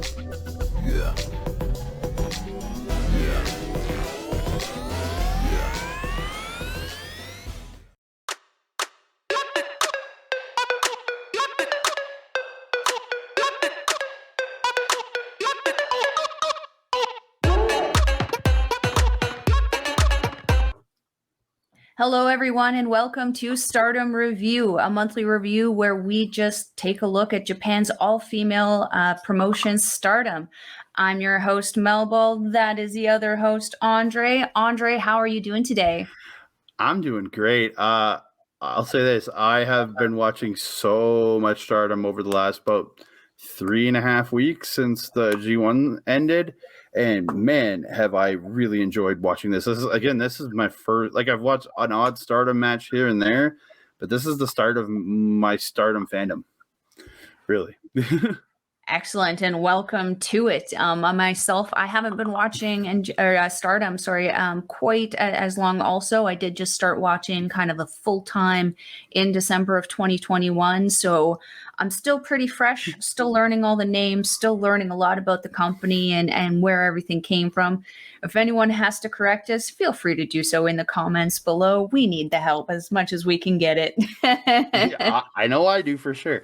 Yeah. Yeah. Hello, everyone, and welcome to Stardom Review, a monthly review where we just take a look at Japan's all-female promotion, Stardom. I'm your host, Melball. That is the other host, Andre. Andre, how are you doing today? I'm doing great. I'll say this. I have been watching so much Stardom over the last about 3.5 weeks since the G1 ended. And man, have I really enjoyed watching this. This is my first, I've watched an odd Stardom match here and there, but this is the start of my Stardom fandom. Really. Excellent, and welcome to it. Myself, I haven't been watching Stardom, quite as long. Also, I did just start watching kind of a full time in December of 2021, so I'm still pretty fresh, still learning all the names, still learning a lot about the company and where everything came from. If anyone has to correct us, feel free to do so in the comments below. We need the help as much as we can get it. Yeah, I know I do for sure.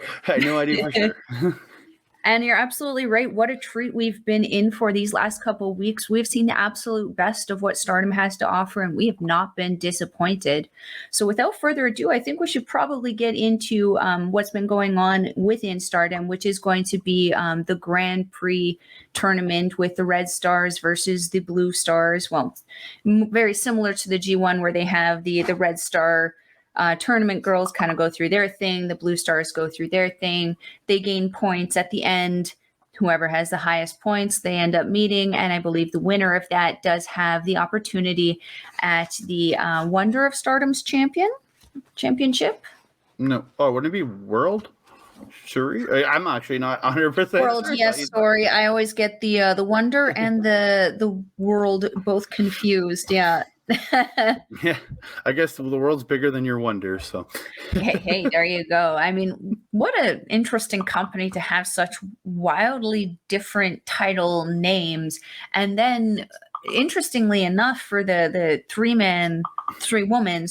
And you're absolutely right. What a treat we've been in for these last couple of weeks. We've seen the absolute best of what Stardom has to offer, and we have not been disappointed. So without further ado, I think we should probably get into what's been going on within Stardom, which is going to be the Grand Prix Tournament with the Red Stars versus the Blue Stars. Well, very similar to the G1 where they have the Red Star tournament girls kind of go through their thing. The Blue Stars go through their thing. They gain points at the end. Whoever has the highest points, they end up meeting. And I believe the winner of that does have the opportunity at the Wonder of Stardom's championship. No. Oh, wouldn't it be World? Sure. I'm actually not 100%. World, yes. Sorry, I always get the Wonder and the World both confused. Yeah. Yeah, I guess the world's bigger than your wonder, so. hey, there you go. I mean, what an interesting company to have such wildly different title names. And then, interestingly enough, for the three woman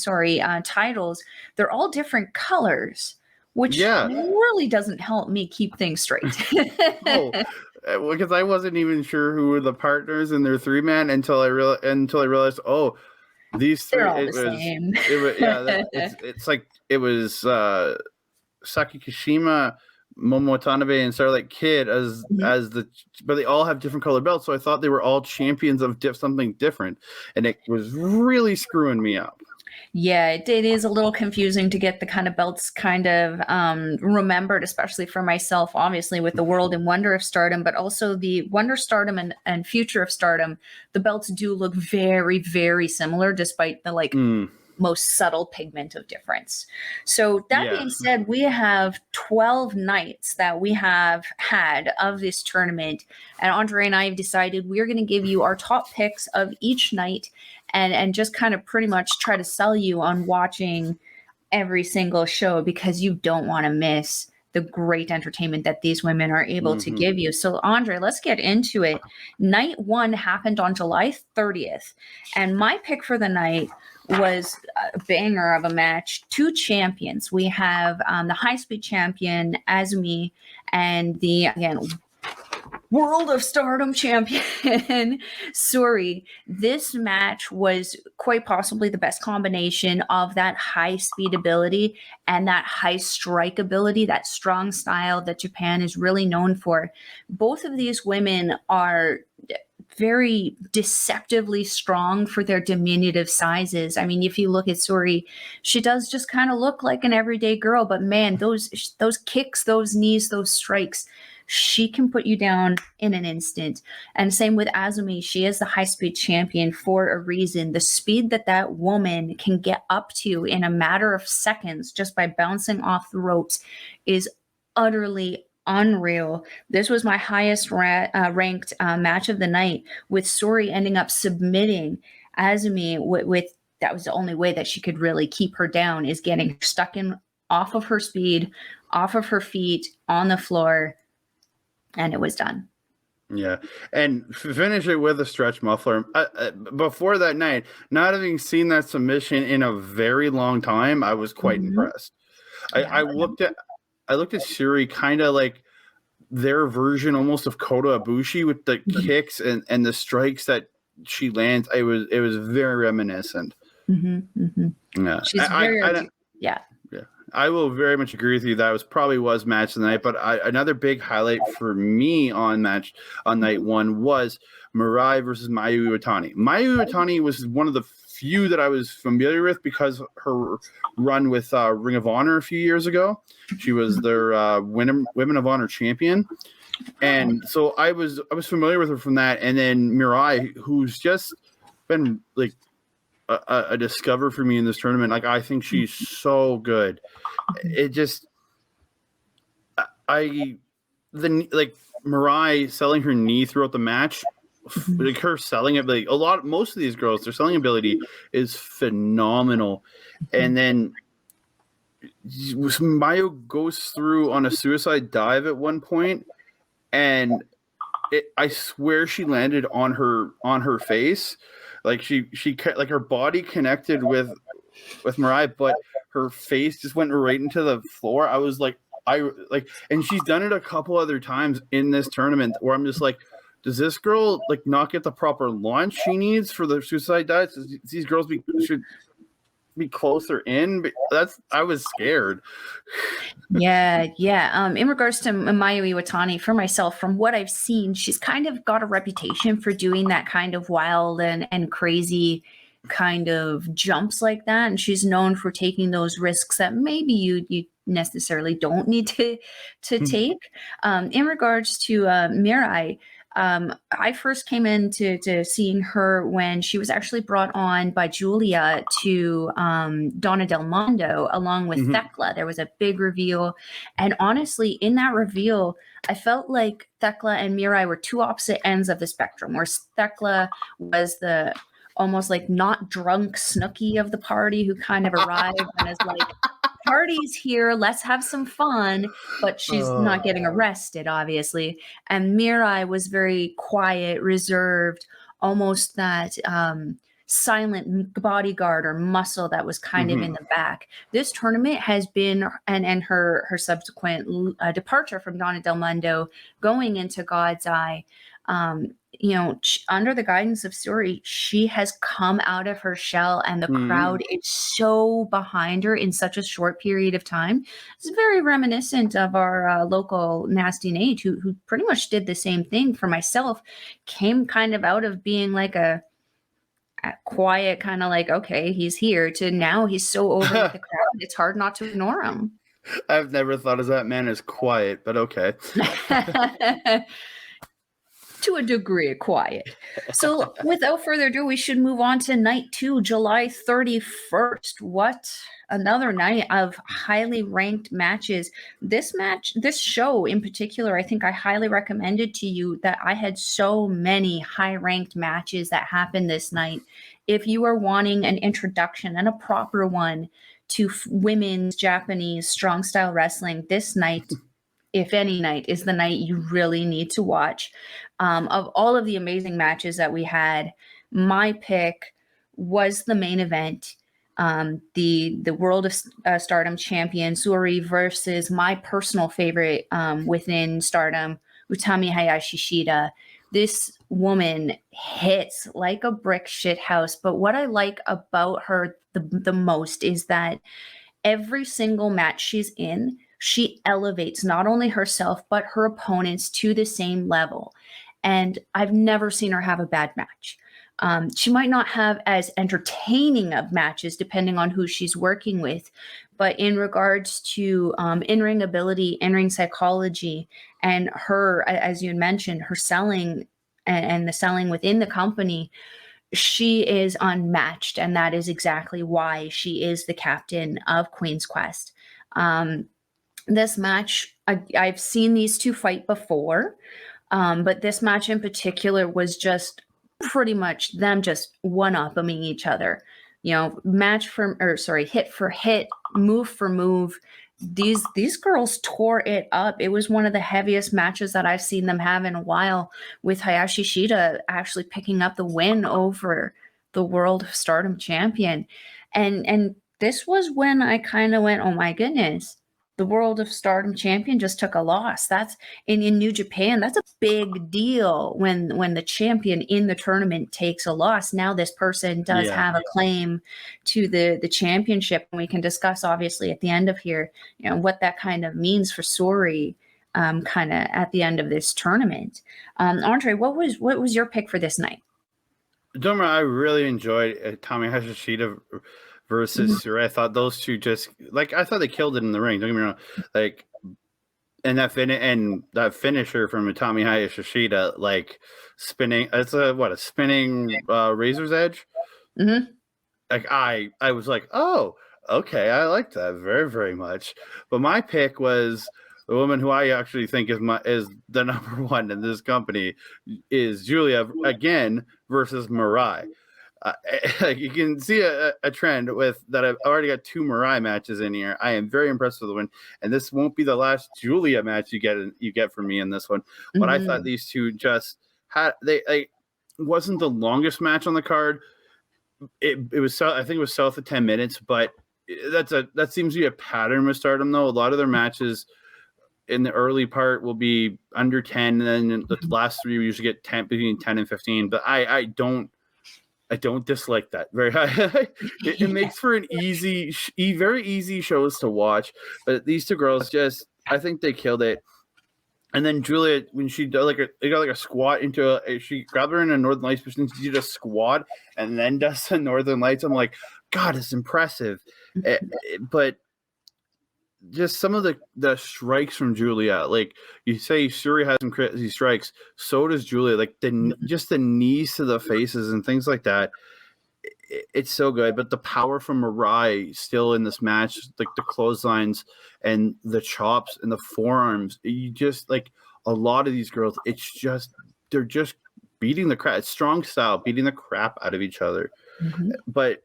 titles, they're all different colors, which really doesn't help me keep things straight. Oh, because I wasn't even sure who were the partners in their three-man until I realized, oh, these three, same. It's like it was Saki Kashima, Momo Watanabe, and Starlight Kid but they all have different colored belts. So I thought they were all champions of something different, and it was really screwing me up. Yeah, it is a little confusing to get the kind of belts kind of remembered, especially for myself, obviously, with the World and Wonder of Stardom, but also the Wonder Stardom and Future of Stardom. The belts do look very, very similar, despite the most subtle pigment of difference. So that being said, we have 12 nights that we have had of this tournament, and Andre and I have decided we're going to give you our top picks of each night and just kind of pretty much try to sell you on watching every single show because you don't want to miss the great entertainment that these women are able to give you. So, Andre, let's get into it. Night 1 happened on July 30th, and my pick for the night was a banger of a match. 2 champions. We have the high-speed champion, Azumi, and the, again, World of Stardom champion, Suri. This match was quite possibly the best combination of that high speed ability and that high strike ability, that strong style that Japan is really known for. Both of these women are very deceptively strong for their diminutive sizes. I mean, if you look at Suri, she does just kind of look like an everyday girl, but man, those kicks, those knees, those strikes, she can put you down in an instant. And same with Azumi. She is the high-speed champion for a reason. The speed that woman can get up to in a matter of seconds just by bouncing off the ropes is utterly unreal. This was my highest ranked match of the night, with Suri ending up submitting Azumi with that was the only way that she could really keep her down, is getting stuck in off of her speed, off of her feet, on the floor. And it was done. Yeah, and finish it with a stretch muffler. Before that night, not having seen that submission in a very long time, I was quite impressed. I looked at Suri kind of like their version almost of Kota Ibushi with the kicks and the strikes that she lands. It was very reminiscent. Yeah, She's yeah. I will very much agree with you. That was match of the night. But another big highlight for me on night one was Mirai versus Mayu Iwatani. Mayu Iwatani was one of the few that I was familiar with because her run with Ring of Honor a few years ago. She was their Women of Honor champion, and so I was familiar with her from that. And then Mirai, who's just been like a discover for me in this tournament. Like, I think she's so good. It just, Mirai selling her knee throughout the match, like her selling it, like most of these girls, their selling ability is phenomenal. And then Mayo goes through on a suicide dive at one point, and I swear she landed on her face. Like she like her body connected with Mirai, but her face just went right into the floor. I was like, and she's done it a couple other times in this tournament where I'm just like, does this girl like not get the proper launch she needs for the suicide dives? These girls should be closer in? But I was scared. Yeah. In regards to Mayu Iwatani, for myself, from what I've seen, she's kind of got a reputation for doing that kind of wild and crazy kind of jumps like that, and she's known for taking those risks that maybe you necessarily don't need to take. In regards to Mirai, I first came into seeing her when she was actually brought on by Julia to Donna Del Mondo along with Thekla. There was a big reveal, and honestly, in that reveal, I felt like Thekla and Mirai were two opposite ends of the spectrum, where Thekla was the almost like not drunk Snooki of the party who kind of arrived and is like, party's here, let's have some fun, but she's not getting arrested, obviously. And Mirai was very quiet, reserved, almost that silent bodyguard or muscle that was kind of in the back. This tournament has been, and her subsequent departure from Donna Del Mondo going into God's Eye, under the guidance of Suri, she has come out of her shell, and the crowd is so behind her in such a short period of time. It's very reminiscent of our local Nasty Nate, who pretty much did the same thing. For myself, came kind of out of being like a quiet kind of like, okay, he's here, to now he's so over with the crowd, it's hard not to ignore him. I've never thought of that man as quiet, but okay. To a degree, quiet. So without further ado, we should move on to night 2, July 31st. What another night of highly ranked matches. This show in particular, I think I highly recommended to you that I had so many high ranked matches that happened this night. If you are wanting an introduction, and a proper one, to women's Japanese strong style wrestling, this night, if any night, is the night you really need to watch. Of all of the amazing matches that we had, my pick was the main event. The World of Stardom champion, Suri, versus my personal favorite within Stardom, Utami Hayashi Shida. This woman hits like a brick shit house, but what I like about her the most is that every single match she's in, she elevates not only herself, but her opponents to the same level. And I've never seen her have a bad match. She might not have as entertaining of matches depending on who she's working with, but in regards to in-ring ability, in-ring psychology, and her, as you mentioned, her selling and the selling within the company, she is unmatched. And that is exactly why she is the captain of Queen's Quest. This match, I've seen these two fight before, but this match in particular was just pretty much them just one-upping each other. Hit for hit, move for move. these girls tore it up. It was one of the heaviest matches that I've seen them have in a while, with Hayashi Shida actually picking up the win over the World of Stardom champion. And this was when I kind of went, oh my goodness, the World of Stardom champion just took a loss. That's in New Japan. That's a big deal when the champion in the tournament takes a loss. Now this person does have a claim to the championship, and we can discuss obviously at the end of here, what that kind of means for Sori, kind of at the end of this tournament. Andre, what was your pick for this night? Doma, I really enjoyed Tamahashi Shida versus Suri. I thought those two I thought they killed it in the ring. Don't get me wrong. And that finisher from Tamahashi Shida, spinning. It's a spinning razor's edge. Mm-hmm. I was like, oh, okay, I like that very, very much. But my pick was the woman who I actually think is the number one in this company, is Julia again versus Mirai. You can see a trend with that. I've already got 2 Mirai matches in here. I am very impressed with the win, and this won't be the last Julia match you get from me in this one. But I thought these two just had wasn't the longest match on the card. It was, I think it was south of 10 minutes, but that seems to be a pattern with Stardom though. A lot of their matches in the early part will be under 10, and then the last 3 we usually get between 10 and 15. But I don't dislike that very high. It makes for an very easy shows to watch. But these 2 girls I think they killed it. And then Julia, when she did they got a squat she grabbed her in a Northern Lights position. She did a squat and then does the Northern Lights. I'm like, God, it's impressive. But just some of the strikes from Julia, you say Suri has some crazy strikes, so does Julia. Just the knees to the faces and things like that. It's so good. But the power from Mirai still in this match, the clotheslines and the chops and the forearms, you just a lot of these girls, they're just beating the crap. It's strong style, beating the crap out of each other. Mm-hmm. But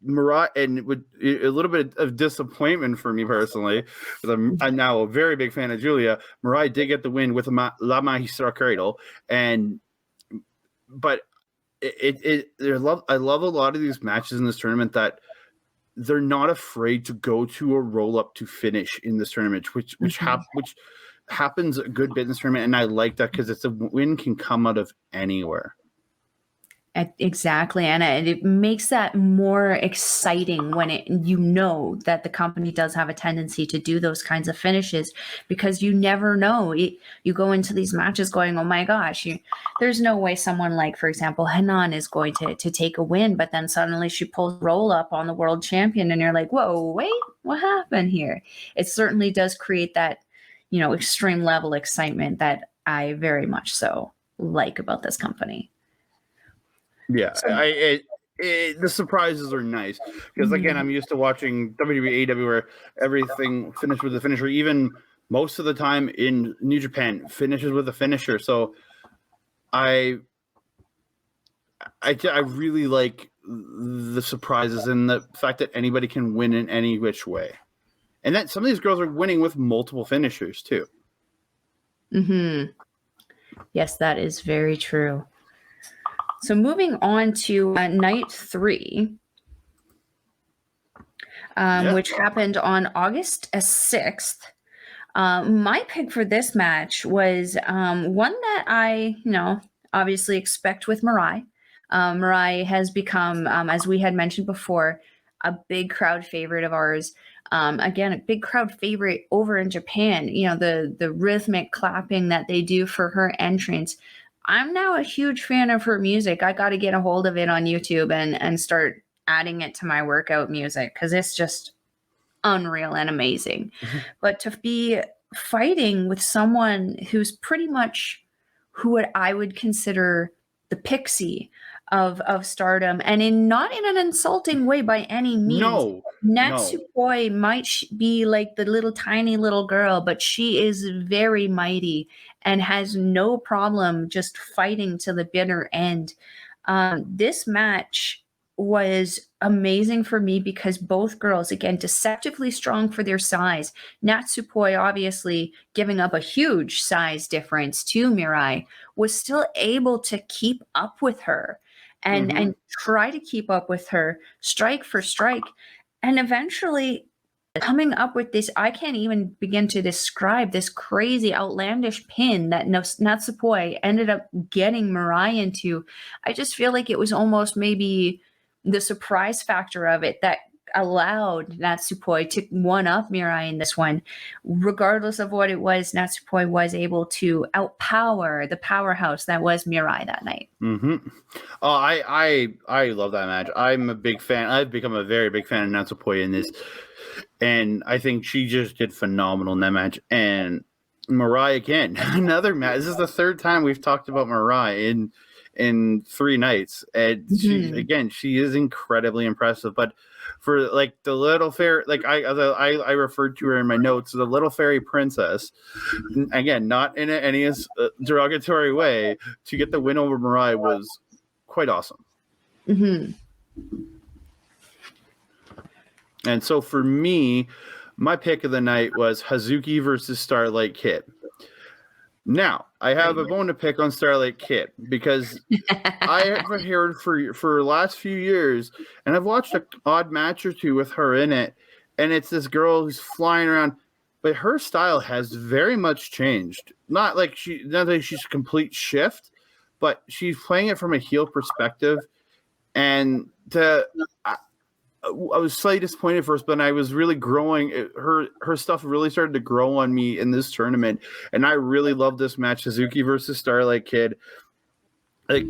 Mirai, and with a little bit of disappointment for me personally, because I'm now a very big fan of Julia. Mirai did get the win with La Magistra Cradle, but I love a lot of these matches in this tournament that they're not afraid to go to a roll up to finish in this tournament, which happens a good bit in this tournament, and I like that because it's a win can come out of anywhere. Exactly, and it makes that more exciting when that the company does have a tendency to do those kinds of finishes, because you never know. You go into these matches going, oh my gosh, there's no way someone like, for example, Hanan is going to take a win, but then suddenly she pulls roll up on the world champion, and you're like, whoa, wait, what happened here? It certainly does create that, extreme level excitement that I very much so like about this company. Yeah, the surprises are nice because again, I'm used to watching WWE, AEW, where everything finished with a finisher. Even most of the time in New Japan, finishes with a finisher. So I really like the surprises and the fact that anybody can win in any which way, and that some of these girls are winning with multiple finishers too. Mm-hmm. Yes, that is very true. So moving on to night 3, which happened on August 6th. My pick for this match was one that I, obviously expect with Mirai. Mirai has become, as we had mentioned before, a big crowd favorite of ours. Again, a big crowd favorite over in Japan. The rhythmic clapping that they do for her entrance. I'm now a huge fan of her music. I got to get a hold of it on YouTube and start adding it to my workout music, because it's just unreal and amazing. But to be fighting with someone who's pretty much who I would consider the pixie of Stardom, and not in an insulting way by any means. No. Natsupoi might be like the little tiny little girl, but she is very mighty and has no problem just fighting to the bitter end. This match was amazing for me because both girls, again, deceptively strong for their size. Natsupoi, obviously giving up a huge size difference to Mirai, was still able to keep up with her and try to keep up with her strike for strike. And eventually coming up with this, I can't even begin to describe this crazy, outlandish pin that Natsupoi ended up getting Mirai into. I just feel like it was almost maybe the surprise factor of it that allowed Natsupoi to one-up Mirai in this one. Regardless of what it was, Natsupoi was able to outpower the powerhouse that was Mirai that night. Oh, I love that match. I'm a big fan. I've become a very big fan of Natsupoi in this. And I think she just did phenomenal in that match. And Mirai again, another match. This is the third time we've talked about Mirai in 3 nights. And she is incredibly impressive. But for like the little fairy, like I referred to her in my notes, the little fairy princess, again, not in any derogatory way, to get the win over Mirai was quite awesome. And so for me, my pick of the night was Hazuki versus Starlight Kid. Now, I have a bone to pick on Starlight Kid because I have heard for the last few years, and I've watched an odd match or two with her in it, and it's this girl who's flying around, but her style has very much changed. Not like she's a complete shift, but she's playing it from a heel perspective, and I was slightly disappointed first, but I was really growing. Her stuff really started to grow on me in this tournament, and I really love this match, Hazuki versus Starlight Kid. Like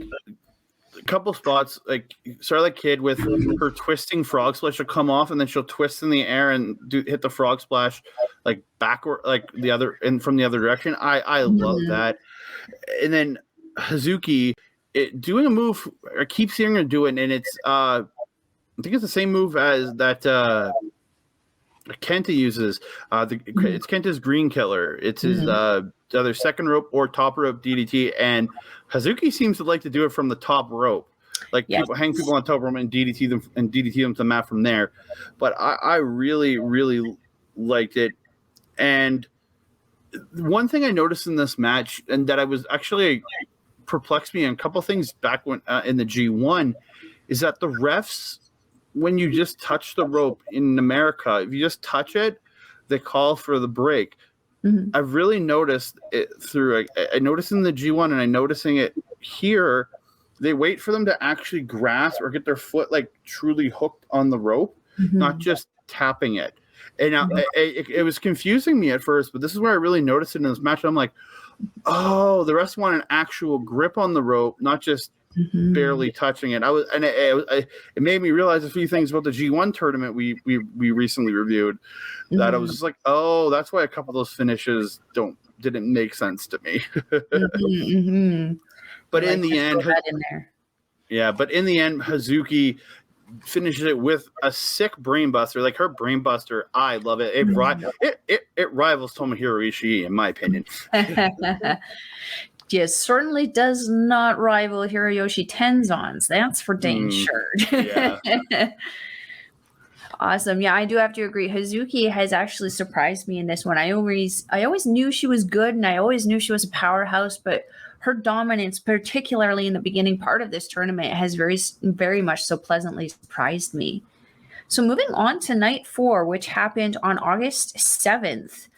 a couple spots, like Starlight Kid with her twisting frog splash will come off, and then she'll twist in the air and hit the frog splash like backward, like the other and from the other direction. I love that. And then Hazuki doing a move. I keep seeing her do it, and it's I think it's the same move as that Kenta uses. It's Kenta's Green Killer. It's his either second rope or top rope DDT, and Hazuki seems to like to do it from the top rope. Like hang people on top rope and DDT them to the mat from there. But I really, really liked it. And one thing I noticed in this match, and that I was actually perplexed me on a couple things back when in the G1, is that the refs, when you just touch the rope in America, if you just touch it, they call for the break. I've really noticed it through. I noticed in the G1, and I'm noticing it here. They wait for them to actually grasp or get their foot like truly hooked on the rope, not just tapping it. And it was confusing me at first, but this is where I really noticed it in this match. I'm like, oh, the refs want an actual grip on the rope, not just barely touching it. It made me realize a few things about the G1 tournament we recently reviewed, that I was just like, oh, that's why a couple of those finishes didn't make sense to me. But in the end, Hazuki finishes it with a sick brainbuster. Like her brainbuster, I love it. It rivals Tomohiro Ishii in my opinion. Yes, certainly does not rival Hiroyoshi Tenzon's. That's for dang sure. Yeah. Awesome. Yeah, I do have to agree. Hazuki has actually surprised me in this one. I always knew she was good, and I always knew she was a powerhouse, but her dominance, particularly in the beginning part of this tournament, has very, very much so pleasantly surprised me. So moving on to night 4, which happened on August 7th.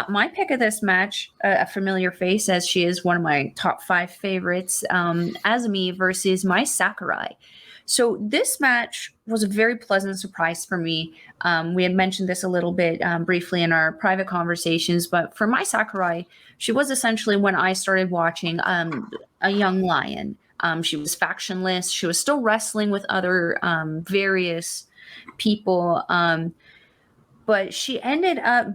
My pick of this match, a familiar face, as she is one of my top 5 favorites, Azumi versus Mai Sakurai. So this match was a very pleasant surprise for me. We had mentioned this a little bit briefly in our private conversations, but for Mai Sakurai, she was essentially, when I started watching, a young lion. She was factionless. She was still wrestling with other various people, but she ended up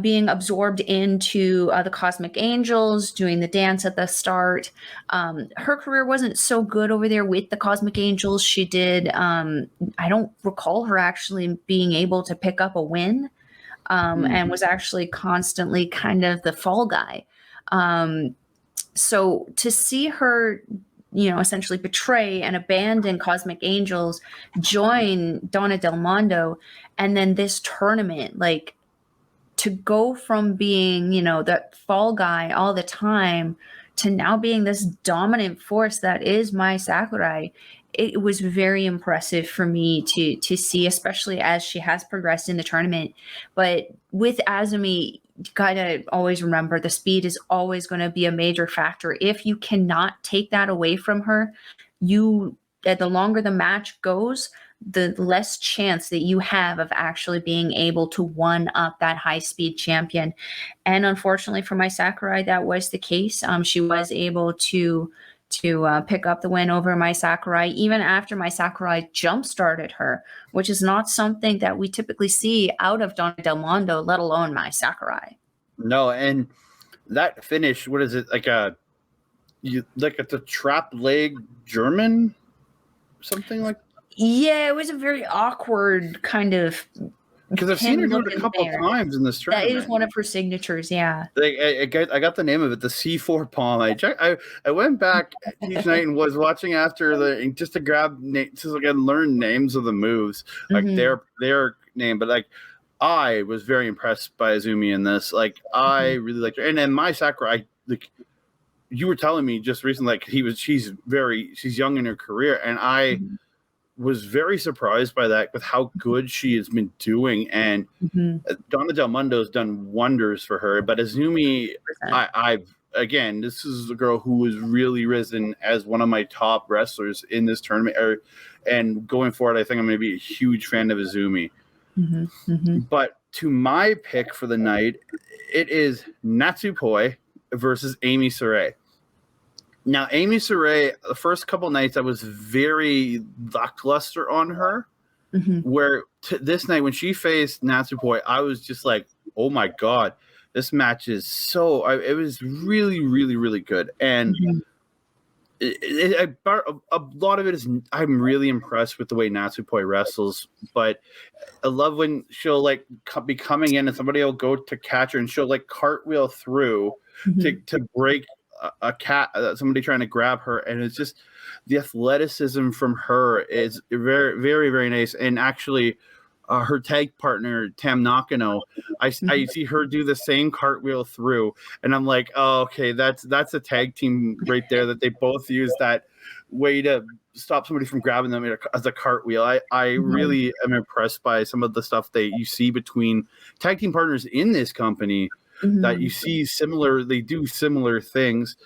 being absorbed into the Cosmic Angels, doing the dance at the start. Her career wasn't so good over there with the Cosmic Angels. She did, I don't recall her actually being able to pick up a win, and was actually constantly kind of the fall guy. So to see her essentially betray and abandon Cosmic Angels, join Donna Del Mondo, and then this tournament, like, to go from being, that fall guy all the time to now being this dominant force that is Mai Sakurai, it was very impressive for me to see, especially as she has progressed in the tournament. But with Azumi, you gotta always remember the speed is always going to be a major factor. If you cannot take that away from her, the longer the match goes, the less chance that you have of actually being able to one up that high speed champion. And unfortunately for Mai Sakurai, that was the case. She was able to pick up the win over Mai Sakurai, even after Mai Sakurai jump started her, which is not something that we typically see out of Donna Del Mondo, let alone Mai Sakurai. No, and that finish, what is it, like it's a trap leg German, something like? Yeah, it was a very awkward kind of. Because I've seen her do it a couple times in this tournament. That is one of her signatures, yeah. I got the name of it, the C4 palm. I went back each night and was watching after just to grab learn names of the moves, like their name. But like, I was very impressed by Azumi in this. Like, I really liked her, and then Mai Sakurai, like you were telling me just recently, like she's young in her career, and I. Was very surprised by that with how good she has been doing, and Donna Del Mondo has done wonders for her. But Azumi, again, this is a girl who has really risen as one of my top wrestlers in this tournament. And going forward, I think I'm going to be a huge fan of Azumi. But to my pick for the night, it is Natsupoi versus Amy Sarai. Now, Amy Sarai, the first couple nights, I was very lackluster on her. Where this night, when she faced Natsupoi, I was just like, oh my God, this match is it was really, really, really good. And a lot of it is, I'm really impressed with the way Natsupoi wrestles. But I love when she'll be coming in and somebody will go to catch her and she'll cartwheel through to break a cat, somebody trying to grab her, and it's just the athleticism from her is very, very, very nice. And actually, her tag partner Tam Nakano, I see her do the same cartwheel through, and I'm like, oh, okay, that's a tag team right there that they both use that way to stop somebody from grabbing them as a cartwheel. I really am impressed by some of the stuff that you see between tag team partners in this company. That you see they do similar things.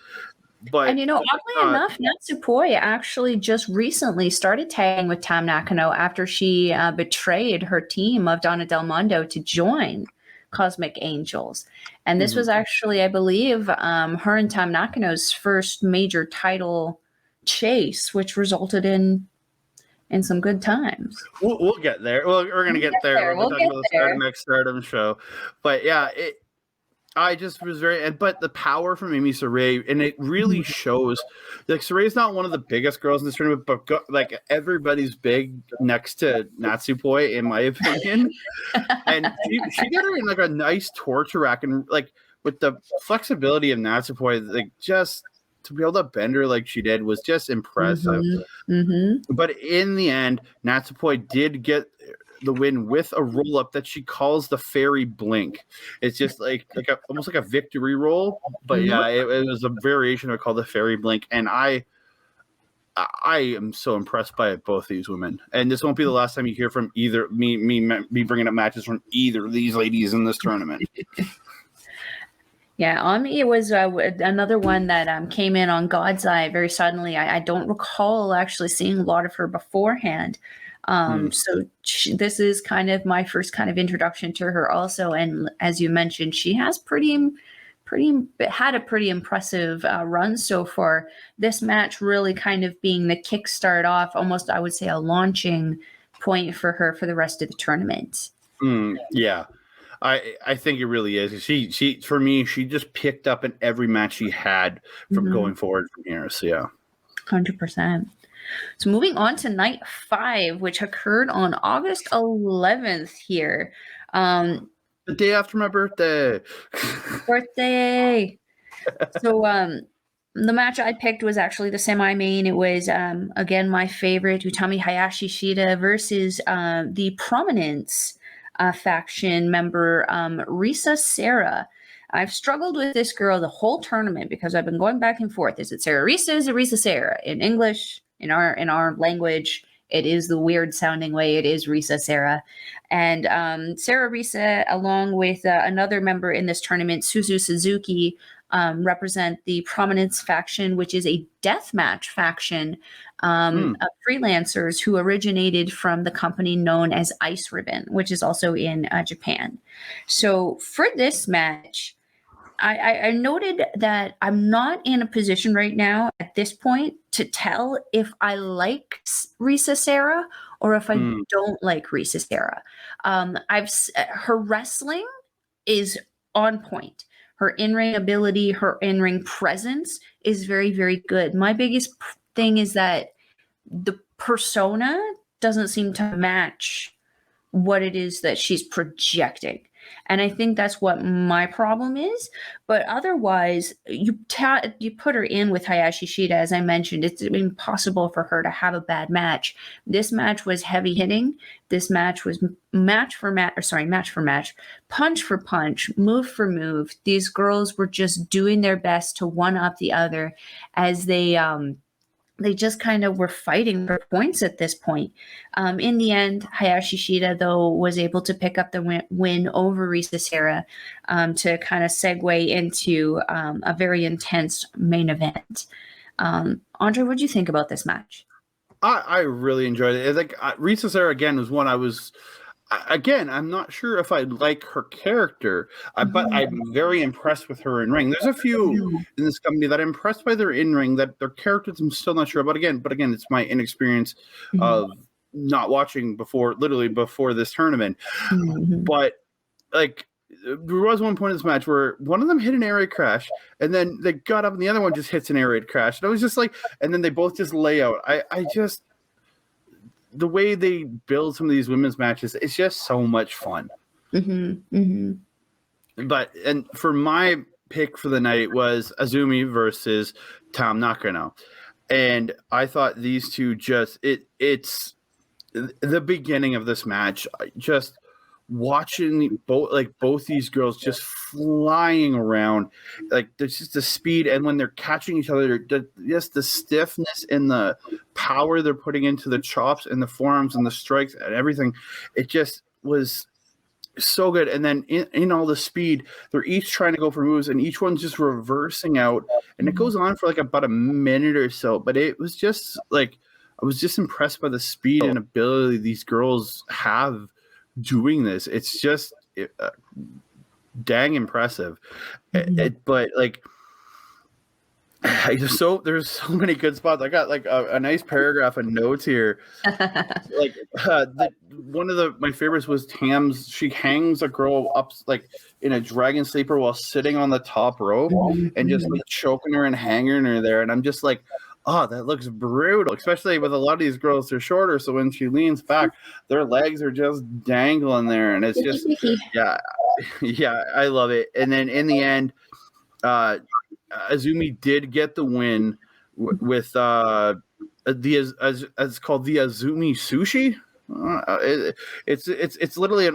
But oddly enough, Natsupoi actually just recently started tagging with Tam Nakano after she betrayed her team of Donna Del Mondo to join Cosmic Angels. And this was actually, I believe, her and Tam Nakano's first major title chase, which resulted in some good times. We'll get there. Well, we're going to get there. We'll talk about the next Stardom show. But yeah, I just was but the power from Amy Sarai, and it really shows. Sarai is not one of the biggest girls in this tournament, but everybody's big next to Natsupoi, in my opinion. And she got her in a nice torture rack, and with the flexibility of Natsupoi, just to be able to bend her like she did was just impressive. But in the end, Natsupoi did get the win with a roll up that she calls the fairy blink. It's just almost like a victory roll, but yeah, it was a variation of called the fairy blink. And I am so impressed by both these women. And this won't be the last time you hear from either me bringing up matches from either of these ladies in this tournament. Yeah, Ami was another one that came in on God's Eye very suddenly. I don't recall actually seeing a lot of her beforehand. So this is kind of my first kind of introduction to her also. And as you mentioned, she has had a pretty impressive run so far. This match really kind of being the kickstart off, almost I would say a launching point for her for the rest of the tournament. Yeah. I think it really is. She for me, she just picked up in every match she had from going forward from here. So yeah. 100%. So moving on to night 5, which occurred on August 11th here. The day after my birthday. So The match I picked was actually the semi-main. It was, again, my favorite, Utami Hayashi Shida versus the Prominence faction member, Risa Sera. I've struggled with this girl the whole tournament because I've been going back and forth. Is it Sarah Risa? Is it Risa Sera? In English, in our language, it is the weird sounding way. It is Risa Sera. And Sarah Risa, along with another member in this tournament, Suzu Suzuki, represent the Prominence faction, which is a deathmatch faction of freelancers who originated from the company known as Ice Ribbon, which is also in Japan. So for this match, I noted that I'm not in a position right now at this point to tell if I like Risa Sera or if I don't like Risa Sera. Her wrestling is on point. Her in-ring ability, her in-ring presence is very, very good. My biggest thing is that the persona doesn't seem to match what it is that she's projecting. And I think that's what my problem is. But otherwise, you put her in with Hayashi Shida, as I mentioned, it's impossible for her to have a bad match. This match was heavy hitting. This match was match for match, punch for punch, move for move. These girls were just doing their best to one up the other as they just kind of were fighting for points at this point. In the end, Hayashi Shida, though, was able to pick up the win over Risa Sera to kind of segue into a very intense main event. Andre, what did you think about this match? I really enjoyed it. Like Risa Sera, again, was one I was... Again, I'm not sure if I like her character, but I'm very impressed with her in ring. There's a few in this company that I'm impressed by their in ring, that their characters I'm still not sure about. But again, it's my inexperience of not watching literally before this tournament. But like, there was one point in this match where one of them hit an air raid crash, and then they got up, and the other one just hits an air raid crash, and I was just like, and then they both just lay out. I just. The way they build some of these women's matches, it's just so much fun. But for my pick for the night was Azumi versus Tam Nakano, and I thought these two it's the beginning of this match. Just watching both these girls just flying around, like there's just the speed, and when they're catching each other, just the stiffness and the power they're putting into the chops and the forearms and the strikes and everything, it just was so good. And then in all the speed, they're each trying to go for moves, and each one's just reversing out, and it goes on for like about a minute or so. But it was just like, I was just impressed by the speed and ability these girls have doing this. It's just dang impressive. But like, there's so many good spots. I got like a nice paragraph of notes here. Like one of my favorites was Tam's. She hangs a girl up like in a dragon sleeper while sitting on the top rope and just like choking her and hanging her there. And I'm just like, oh, that looks brutal, especially with a lot of these girls. They're shorter, so when she leans back, their legs are just dangling there, and it's just, yeah, I love it. And then in the end, Azumi did get the win with it's called the Azumi Sushi. It's literally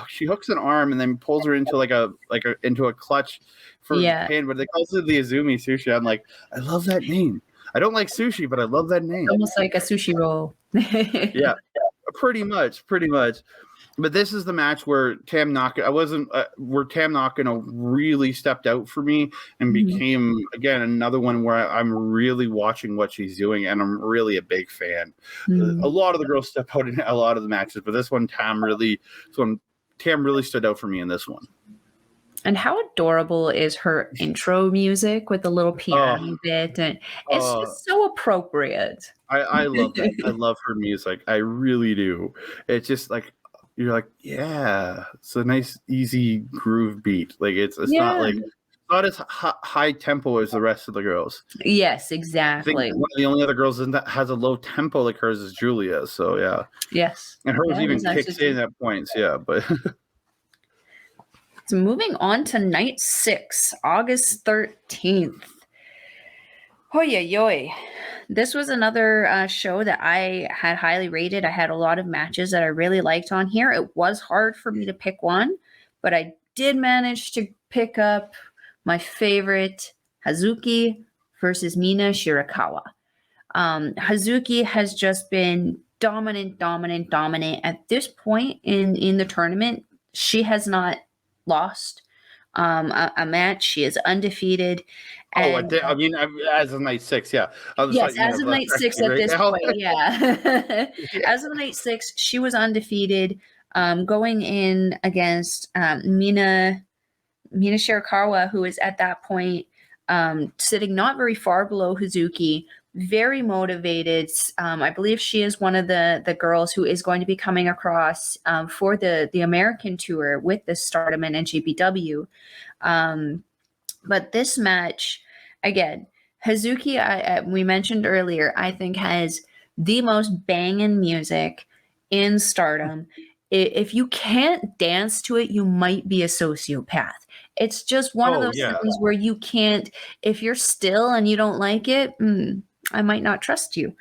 she hooks an arm and then pulls her into into a clutch for pain, but they call it the Azumi Sushi. I'm like, I love that name. I don't like sushi, but I love that name. Almost like a sushi roll. Yeah, pretty much. But this is the match where Tam Nakano really stepped out for me and became, again, another one where I'm really watching what she's doing, and I'm really a big fan. A lot of the girls step out in a lot of the matches, but this one, Tam really stood out for me in this one. And how adorable is her intro music with the little piano bit? And it's just so appropriate. I love that. I love her music. I really do. It's just like, you're like, yeah, it's a nice, easy groove beat. Like it's not as high tempo as the rest of the girls. Yes, exactly. I think one of the only other girls that has a low tempo like hers is Julia. So yeah. Yes. And hers even kicks in at points. Yeah, but. So moving on to night 6, August 13th. Oh yeah, yoy. This was another show that I had highly rated. I had a lot of matches that I really liked on here. It was hard for me to pick one, but I did manage to pick up my favorite, Hazuki versus Mina Shirakawa. Hazuki has just been dominant, dominant, dominant. At this point in the tournament, she has not lost a match. She is undefeated. Oh, And I mean, as of night 6, yeah. I was yes, like, you as know, of that's night six actually at right this now. point, yeah. Yeah. As of night six, she was undefeated. Going in against Mina Shirakawa, who is at that point sitting not very far below Hazuki, very motivated. I believe she is one of the girls who is going to be coming across for the American tour with the Stardom and NJPW. But this match, again, Hazuki, we mentioned earlier, I think has the most banging music in Stardom. If you can't dance to it, you might be a sociopath. It's just one of Oh, those yeah. things where you can't, if you're still and you don't like it, I might not trust you.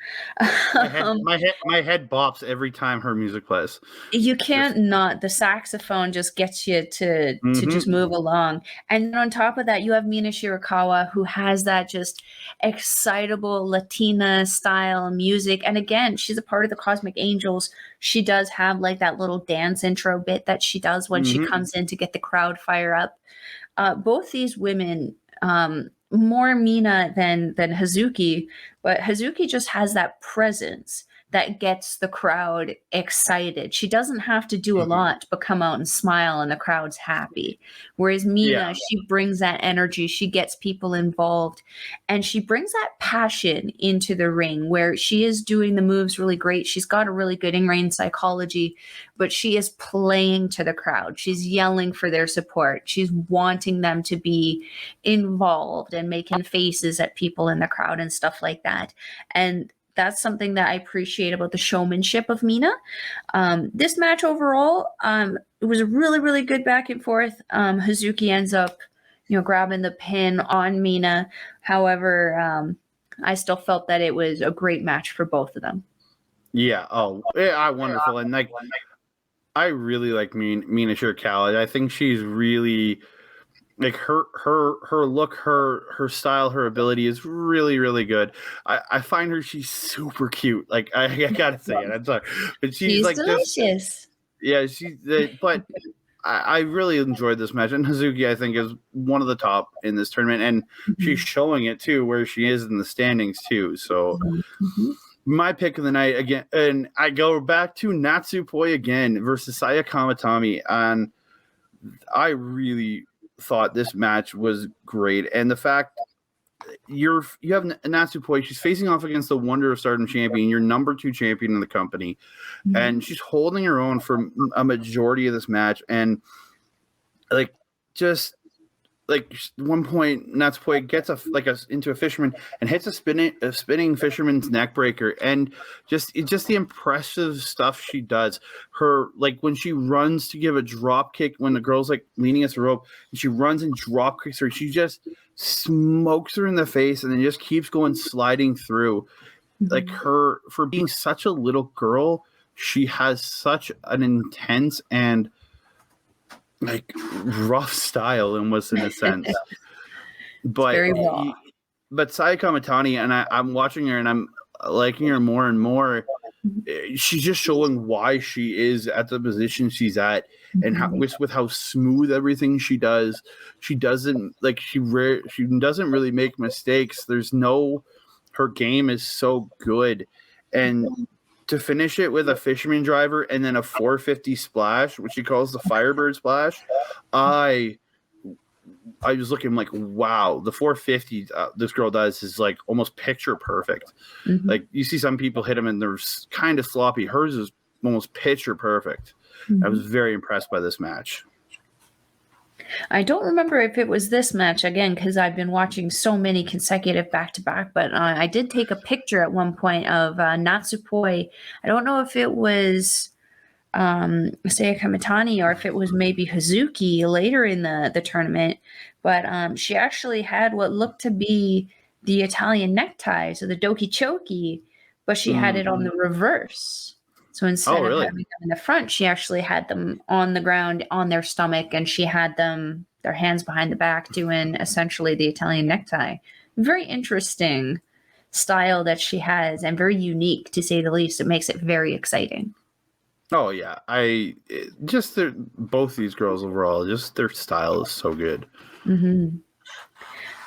Um, My head bops every time her music plays. you Just can't not. The saxophone just gets you to just mhm. move along. And then on top of that, you have Mina Shirakawa, who has that just excitable Latina style music. And again, she's a part of the Cosmic Angels. She does have like that little dance intro bit that she does when she Mhm. comes in to get the crowd fire up. Both these women, more Mina than Hazuki, but Hazuki just has that presence that gets the crowd excited. She doesn't have to do a Mhm. lot but come out and smile and the crowd's happy. Whereas Yeah. Mina, she brings that energy, she gets people involved, and she brings that passion into the ring where she is doing the moves really great. She's got a really good in-ring psychology, but she is playing to the crowd. She's yelling for their support. She's wanting them to be involved and making faces at people in the crowd and stuff like that. And that's something that I appreciate about the showmanship of Mina. This match overall, it was a really, really good back and forth. Hazuki ends up, grabbing the pin on Mina. However, I still felt that it was a great match for both of them. Yeah. Oh, yeah, wonderful. And like, I really like Mina Shirakawa. I think she's really like her look, her style, her ability is really really good. I find her she's super cute. Like I gotta say it. I'm sorry, but she's She's like just delicious. yeah. But I really enjoyed this match, and Hazuki I think is one of the top in this tournament, and she's showing it too where she is in the standings too. So. Mhm. My pick of the night again, and I go back to Natsupoi again versus Saya Kamatami, and I really thought this match was great. And the fact you have Natsupoi, she's facing off against the Wonder of Stardom champion, your number 2 champion in the company, and she's holding her own for a majority of this match. And like, just like one point, Natsupoi gets into a fisherman and hits a spinning fisherman's neck breaker, and just the impressive stuff she does. Her like when she runs to give a drop kick when the girl's like leaning against the rope, and she runs and drop kicks her. She just smokes her in the face, and then just keeps going sliding through. Like her for being such a little girl, she has such an intense and like rough style almost in a sense. But Very raw. but Saya Kamatani, and I'm watching her and I'm liking her more and more. She's just showing why she is at the position she's at, and how with how smooth everything she does. She doesn't like she doesn't really make mistakes. Her game is so good, and to finish it with a fisherman driver and then a 450 splash, which she calls the Firebird splash, I was looking like, wow, the 450 this girl does is like almost picture perfect. Like you see some people hit them and they're kind of sloppy. Hers is almost picture perfect. I was very impressed by this match. I don't remember if it was this match again because I've been watching so many consecutive back to back, but I did take a picture at one point of Natsupoi. I don't know if it was Saya Kamitani or if it was maybe Hazuki later in the tournament, but she actually had what looked to be the Italian necktie, so the doki choki, but she had it on the reverse. So instead of really? having them in the front, she actually had them on the ground on their stomach, and she had them their hands behind the back doing essentially the Italian necktie. Very interesting style that she has, and very unique to say the least. It makes it very exciting. Oh yeah, both these girls overall, just their style is so good. Mm-hmm.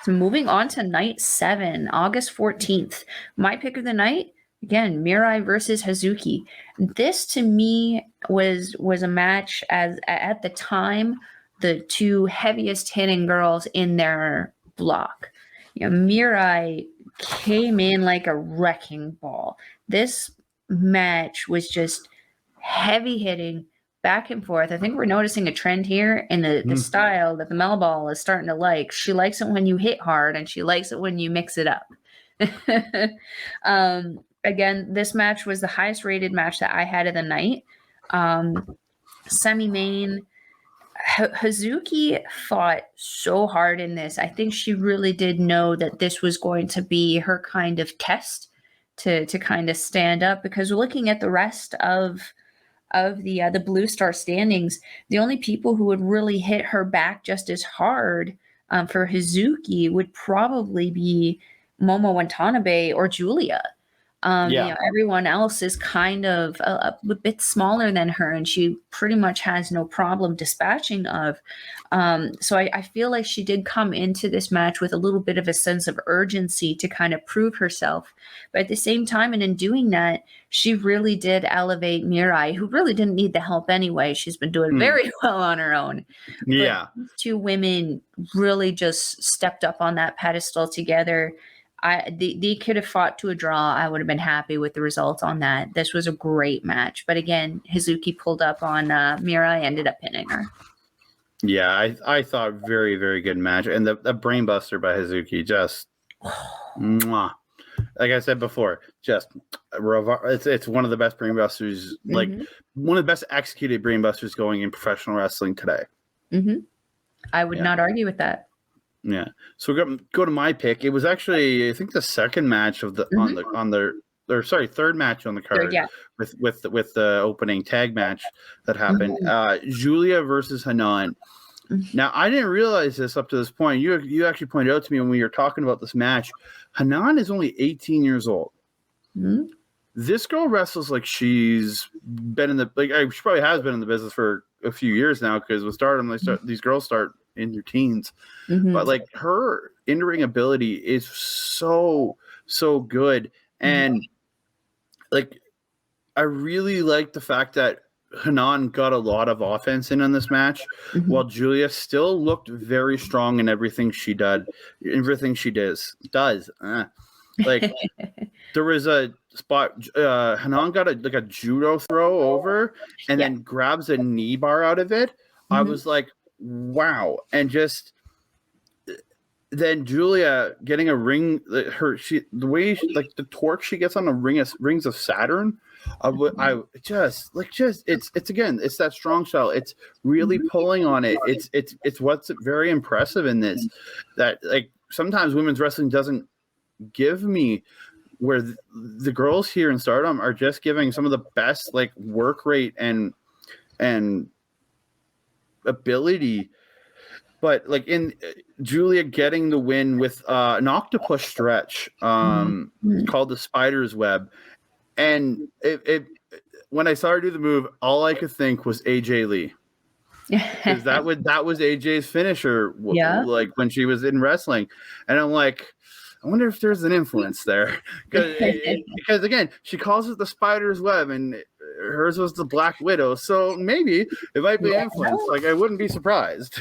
So moving on to night 7, August 14th. My pick of the night, again, Mirai versus Hazuki. This to me was a match as at the time the two heaviest hitting girls in their block. Mirai came in like a wrecking ball. This match was just heavy hitting, back and forth. I think we're noticing a trend here in the style that the Melball is starting to like. She likes it when you hit hard, and she likes it when you mix it up. Again, this match was the highest rated match that I had of the night. Semi-main, Hazuki fought so hard in this. I think she really did know that this was going to be her kind of test to kind of stand up, because looking at the rest of the Blue Star standings, the only people who would really hit her back just as hard for Hazuki would probably be Momo Watanabe or Julia. Everyone else is kind of a bit smaller than her, and she pretty much has no problem dispatching of. So I feel like she did come into this match with a little bit of a sense of urgency to kind of prove herself. But at the same time, and in doing that, she really did elevate Mirai, who really didn't need the help anyway. She's been doing very well on her own. Yeah. But these two women really just stepped up on that pedestal together. They could have fought to a draw. I would have been happy with the results on that. This was a great match. But again, Hazuki pulled up on Mirai, ended up pinning her. Yeah, I thought very, very good match. And the brainbuster by Hazuki, just mwah. Like I said before, just it's one of the best brainbusters, like one of the best executed brainbusters going in professional wrestling today. I would not argue with that. Yeah. So we go to my pick. It was actually, I think, the second match of the third match on the card. Third, yeah. with the opening tag match that happened. Julia versus Hanan. Now, I didn't realize this up to this point. You actually pointed out to me when we were talking about this match. Hanan is only 18 years old. This girl wrestles like she's been in she probably has been in the business for a few years now, because with Stardom, these girls start in their teens. But like, her in-ring ability is so good. And like, I really like the fact that Hanan got a lot of offense in on this match, while Julia still looked very strong in everything she does. Like, there was a spot, Hanan got a judo throw over and then grabs a knee bar out of it. I was like, wow. And just then Julia getting a ring, the way the torque she gets on the rings of Saturn, it's again, it's that strong style. It's really pulling on it. It's what's very impressive in this, that like sometimes women's wrestling doesn't give me, where the girls here in Stardom are just giving some of the best like work rate and ability. But like in Julia getting the win with an octopus stretch called the Spider's Web. And it when I saw her do the move, all I could think was AJ Lee. Because that was AJ's finisher like when she was in wrestling. And I'm like, I wonder if there's an influence there. Because again, she calls it the Spider's Web, and hers was the Black Widow. So maybe it might be influence. Like, I wouldn't be surprised.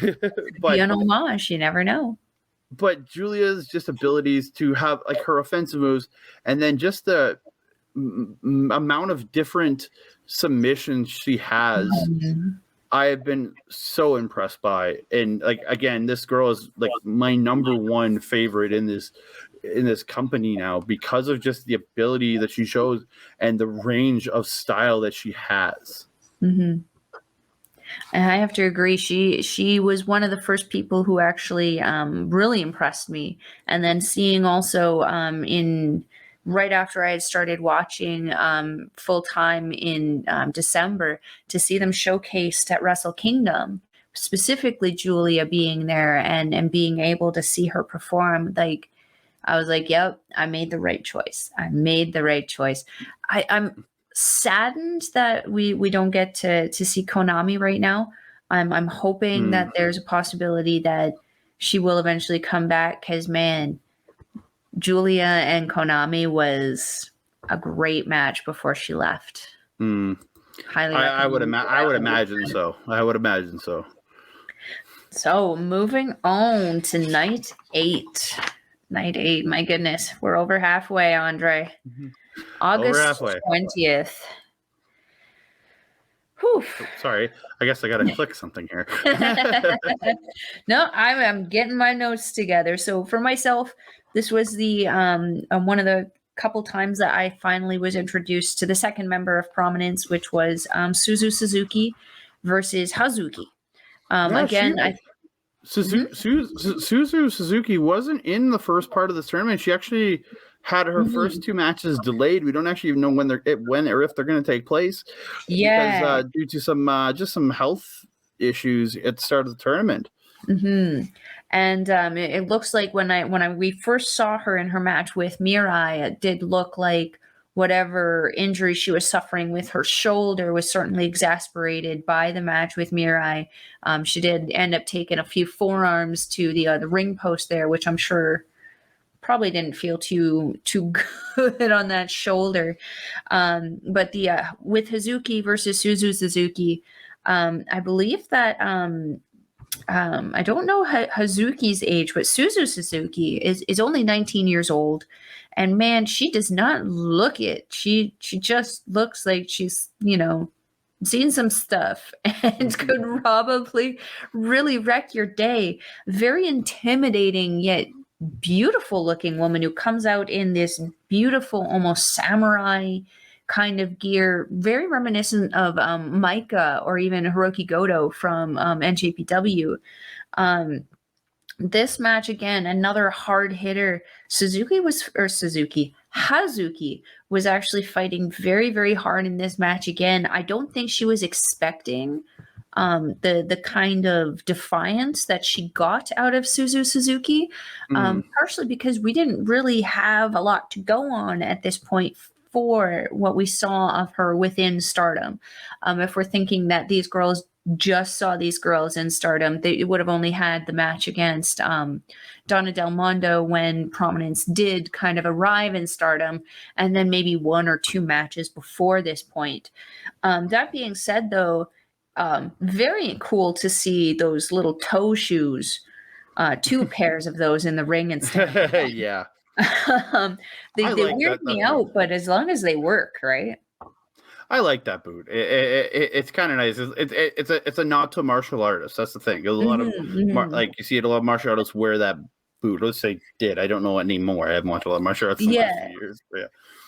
But be an homage, you never know. But Julia's just abilities to have like her offensive moves, and then just the amount of different submissions she has, I have been so impressed by. And like, again, this girl is like my number one favorite in this company now, because of just the ability that she shows and the range of style that she has. And I have to agree. She was one of the first people who actually really impressed me. And then seeing also in right after I had started watching full time in December, to see them showcased at Wrestle Kingdom, specifically Julia being there and being able to see her perform, like I was like, yep, I made the right choice. I made the right choice. I'm saddened that we don't get to see Konami right now. I'm hoping that there's a possibility that she will eventually come back, because man, Julia and Konami was a great match before she left. Highly I would recommend. I would imagine so. I would imagine so. So moving on to night 8. Night 8, my goodness, we're over halfway, Andre. August 20th. Whew. Oh, sorry, I guess I gotta click something here. No, I'm getting my notes together. So for myself, this was the one of the couple times that I finally was introduced to the second member of prominence, which was Suzu Suzuki versus Hazuki. Suzu Suzuki wasn't in the first part of the tournament. She actually had her first 2 matches delayed. We don't actually even know when or if they're going to take place. Yeah, because due to some health issues at the start of the tournament. And it looks like when we first saw her in her match with Mirai, it did look like whatever injury she was suffering with her shoulder was certainly exacerbated by the match with Mirai. She did end up taking a few forearms to the ring post there, which I'm sure probably didn't feel too good on that shoulder. But the with Hazuki versus Suzu Suzuki, I believe that I don't know Hazuki's age, but Suzu Suzuki is only 19 years old, and man, she does not look it. She just looks like she's seen some stuff and could probably really wreck your day. Very intimidating yet beautiful looking woman who comes out in this beautiful, almost samurai kind of gear, very reminiscent of Maika or even Hiroki Goto from NJPW. This match, again, another hard hitter. Hazuki was actually fighting very, very hard in this match again. I don't think she was expecting the kind of defiance that she got out of Suzu Suzuki, partially because we didn't really have a lot to go on at this point for what we saw of her within Stardom. If we're thinking that these girls just saw these girls in Stardom, they would have only had the match against Donna Del Mondo when Prominence did kind of arrive in Stardom, and then maybe 1 or 2 matches before this point. That being said, though, very cool to see those little toe shoes, 2 pairs of those in the ring instead. Yeah. They weird me out, but as long as they work, right? I like that boot. It's kind of nice. It's a nod to martial artists. That's the thing. A lot of like you see it. A lot of martial artists wear that boot. Let's say did. I don't know anymore. I haven't watched a lot of martial arts in the last few years. But yeah.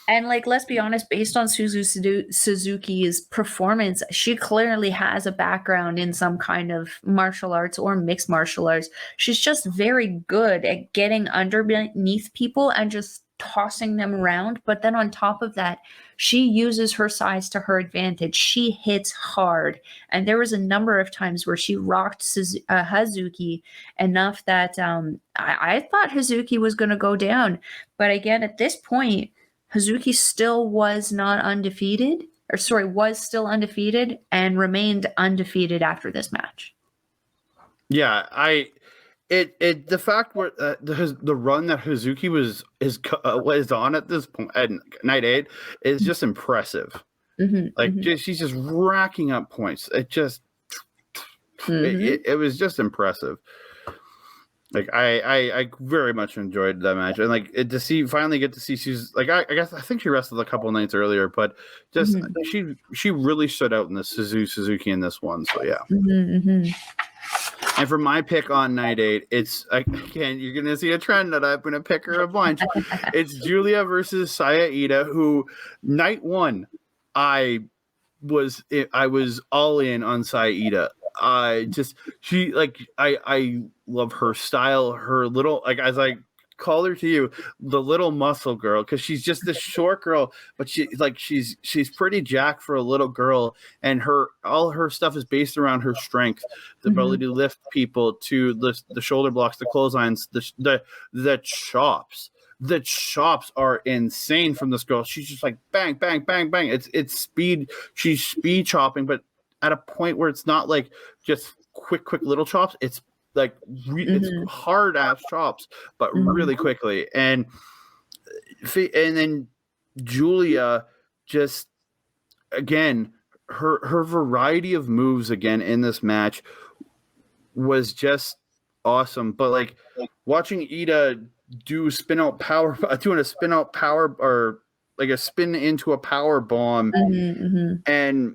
And like, let's be honest, based on Suzu Suzuki's performance, she clearly has a background in some kind of martial arts or mixed martial arts. She's just very good at getting underneath people and just tossing them around. But then on top of that, she uses her size to her advantage. She hits hard. And there was a number of times where she rocked Hazuki enough that I thought Hazuki was going to go down. But again, at this point, Hazuki still was undefeated and remained undefeated after this match. Yeah, the fact where the run that Hazuki was on at this point at night 8 is just impressive. She's just racking up points. It just it was just impressive. Like I very much enjoyed that match, and like finally get to see she's like I think she wrestled a couple nights earlier, but just she really stood out in the Suzuki in this one. So yeah. And for my pick on night 8, it's again you're gonna see a trend that I'm gonna pick her a bunch. It's Julia versus Sayaita, who night 1 I was all in on Sayaita. I love her style, her little, like, as I call her to you, the little muscle girl, because she's just this short girl, but she's pretty jacked for a little girl, and all her stuff is based around her strength, the ability to lift people, to the shoulder blocks, the clotheslines, the chops. The chops are insane from this girl. She's just like bang, bang, bang, bang. It's speed. She's speed chopping, but at a point where it's not like just quick little chops. It's like it's hard ass chops, but really quickly. And then Julia, just again, her variety of moves again in this match was just awesome. But like watching Ida doing a spin out power, or like a spin into a power bomb, and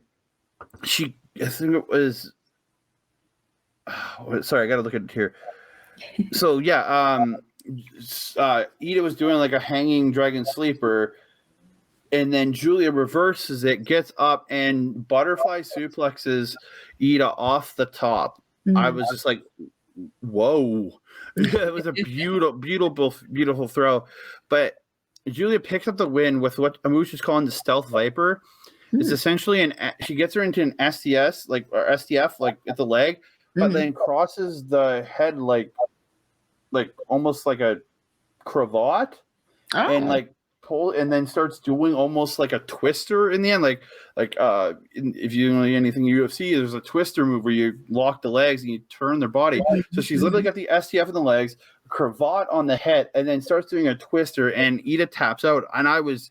I think it was. Sorry, I gotta look at it here. So yeah, Ida was doing like a hanging dragon sleeper, and then Julia reverses it, gets up, and butterfly suplexes Ida off the top. I was just like, whoa. It was a beautiful throw. But Julia picks up the win with what Amush is calling the stealth viper. It's essentially she gets her into an STS, or STF, like at the leg, but then crosses the head like almost like a cravat, and like pull, and then starts doing almost like a twister in the end, if you know anything UFC, there's a twister move where you lock the legs and you turn their body. So she's literally got the STF in the legs, cravat on the head, and then starts doing a twister, and Ida taps out. And I was,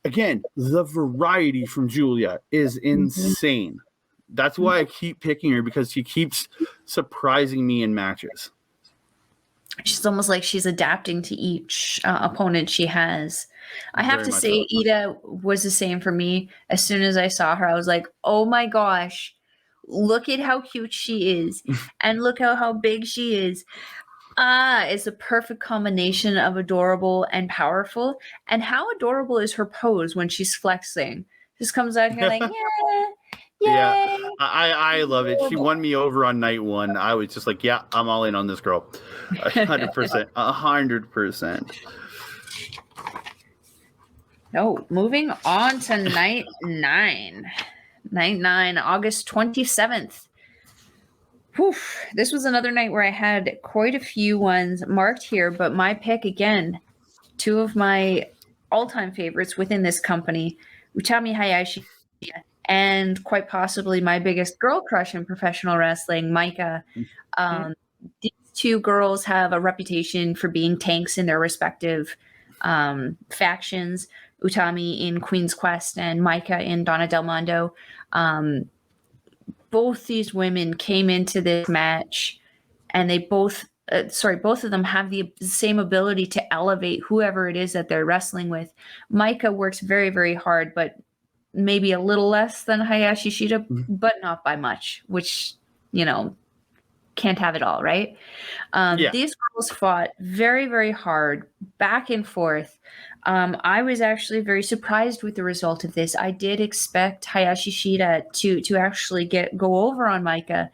again, the variety from Julia is insane. That's why I keep picking her, because she keeps surprising me in matches. She's almost like she's adapting to each opponent she has. I have to say, Ida was the same for me. As soon as I saw her, I was like, oh my gosh, look at how cute she is. And look how big she is. It's a perfect combination of adorable and powerful. And how adorable is her pose when she's flexing? Just comes out here like, yeah. Yay. Yeah, I love it. She won me over on night one. I was just like, yeah, I'm all in on this girl. 100%. 100%. No, moving on to night 9. Night 9, August 27th. Whew, this was another night where I had quite a few ones marked here, but my pick, again, 2 of my all-time favorites within this company, Utami Hayashi, and quite possibly my biggest girl crush in professional wrestling, Maika. These 2 girls have a reputation for being tanks in their respective factions. Utami in Queen's Quest and Maika in Donna Del Mondo. Both these women came into this match, and they both of them have the same ability to elevate whoever it is that they're wrestling with. Maika works very, very hard, but maybe a little less than Hayashi Shida, but not by much, which, can't have it all, right? These girls fought very, very hard, back and forth. I was actually very surprised with the result of this. I did expect Hayashi Shida to actually go over on Maika.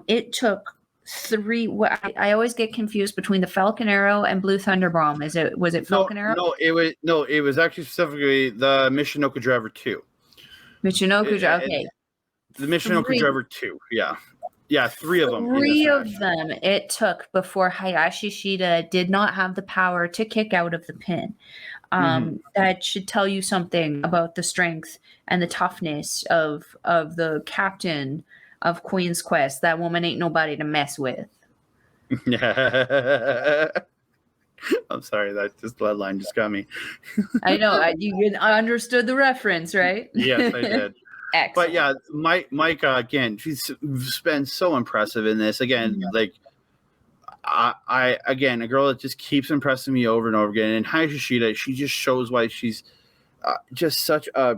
It took 3. I always get confused between the Falcon Arrow and Blue Thunder Bomb. Was it Falcon Arrow? It was actually specifically the Michinoku Driver 2. Michinoku Driver. Okay. The Michinoku Driver 2. Yeah. Yeah, 3 of them. 3 of them it took before Hayashi Shida did not have the power to kick out of the pin. That should tell you something about the strength and the toughness of the captain of Queen's Quest. That woman ain't nobody to mess with. I'm sorry, that line just got me. I know. You understood the reference, right? Yes, I did. Excellent. But yeah, Maika, again, she's been so impressive in this. Again, I a girl that just keeps impressing me over and over again. And Hayashi Shida, she just shows why she's just such a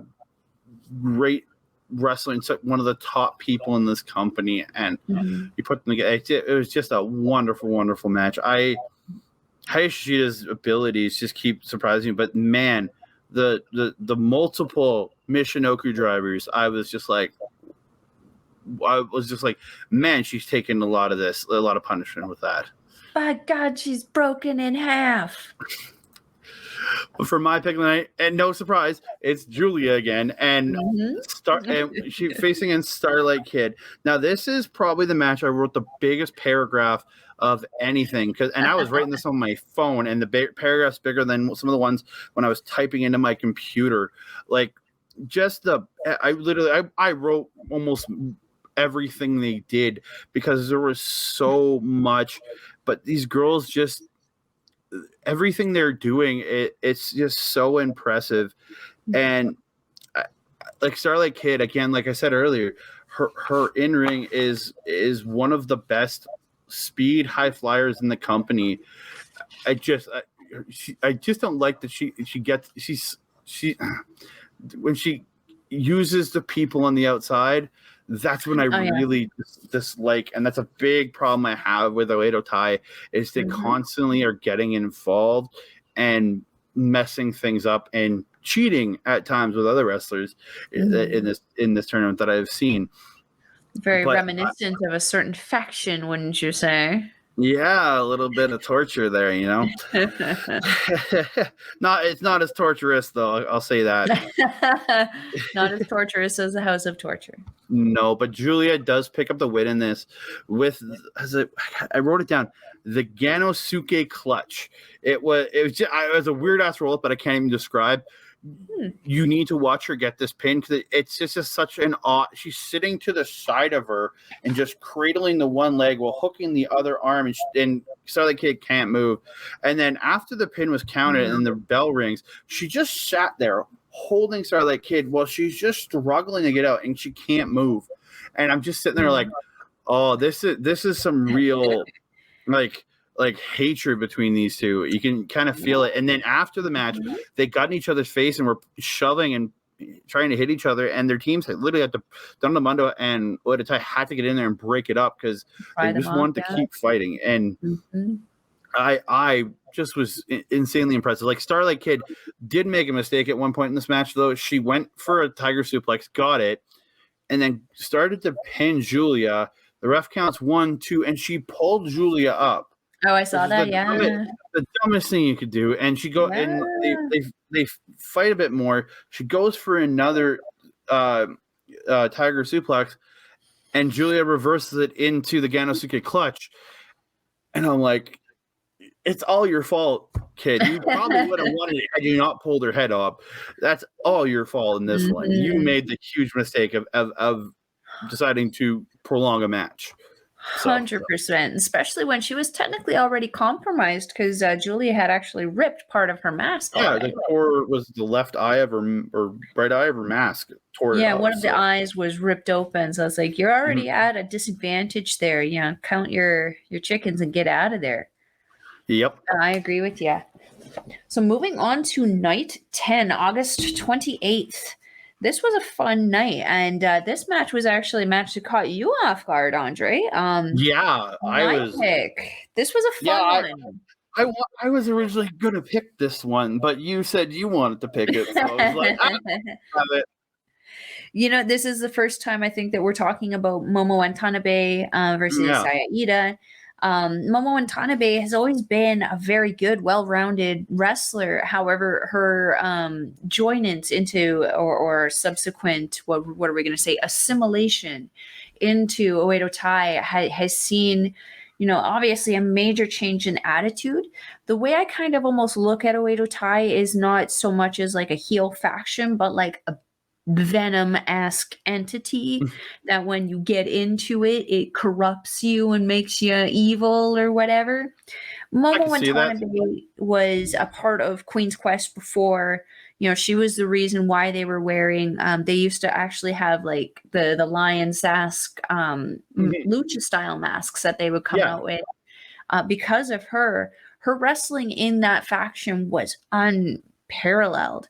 great wrestler and one of the top people in this company. And you put them together. It was just a wonderful, wonderful match. Hayashi Shida's abilities just keep surprising me. But man, the multiple Michinoku drivers, I was just like, I was just like, man, she's taking a lot of punishment with that. By God, she's broken in half. But for my pick of the night, and no surprise, it's Julia again, and she facing in Starlight Kid. Now, this is probably the match I wrote the biggest paragraph of anything, and I was writing this on my phone, and the paragraph's bigger than some of the ones when I was typing into my computer. Like, just I wrote almost everything they did because there was so much, but these girls just. Everything they're doing, it's just so impressive. And like Starlight Kid, again, like I said earlier, her in-ring is one of the best speed high flyers in the company. I just don't like that she when she uses the people on the outside, that's when I really dislike, and that's a big problem I have with Oedo Tai, is they constantly are getting involved and messing things up and cheating at times with other wrestlers in this tournament that I've seen. Very reminiscent of a certain faction, wouldn't you say? Yeah, a little bit of torture there, you know. It's not as torturous though. I'll say that. Not as torturous as the House of Torture. No, but Julia does pick up the win in this with, I wrote it down, the Ganosuke clutch. It was a weird ass roll up, but I can't even describe. You need to watch her get this pin because it's just such an odd. She's sitting to the side of her and just cradling the one leg while hooking the other arm, and Starlight Kid can't move. And then after the pin was counted and the bell rings, she just sat there holding Starlight Kid while she's just struggling to get out, and she can't move. And I'm just sitting there like, oh, this is some real like hatred between these two. You can kind of feel it. And then after the match, they got in each other's face and were shoving and trying to hit each other. And their teams literally had to, Don Mundo and Oedo Tai had to get in there and break it up because they just wanted to keep fighting. And I just was insanely impressive. Like Starlight Kid did make a mistake at one point in this match, though. She went for a tiger suplex, got it, and then started to pin Julia. The ref counts 1, 2, and she pulled Julia up. Oh, I saw that. The dumbest thing you could do. And she and they fight a bit more. She goes for another tiger suplex, and Julia reverses it into the Ganosuke clutch. And I'm like, it's all your fault, kid. You probably would have won it had you not pulled her head up. That's all your fault in this one. You made the huge mistake of deciding to prolong a match. 100%, especially when she was technically already compromised because Julia had actually ripped part of her mask. Yeah, was the left eye of her or right eye of her mask tore. Yeah, one of the eyes was ripped open. So I was like, you're already at a disadvantage there. Yeah, count your chickens and get out of there. Yep, I agree with you. So moving on to night 10, August 28th. This was a fun night, and this match was actually a match that caught you off guard, Andre. Yeah, This was a fun one. I was originally going to pick this one, but you said you wanted to pick it, so I was like, I have it. You know, this is the first time I think that we're talking about Momo Watanabe versus Sayaita. Momo Watanabe has always been a very good, well-rounded wrestler. However, her joinance into or subsequent, what are we going to say, assimilation into Oedo Tai has seen, you know, obviously a major change in attitude. The way I kind of almost look at Oedo Tai is not so much as like a heel faction, but like a Venom-esque entity that when you get into it, it corrupts you and makes you evil or whatever. Momo Watanabe was a part of Queen's Quest before. You know, she was the reason why they were wearing, they used to actually have like the Lion's mask, lucha style masks that they would come out with. Because of her wrestling in that faction was unparalleled.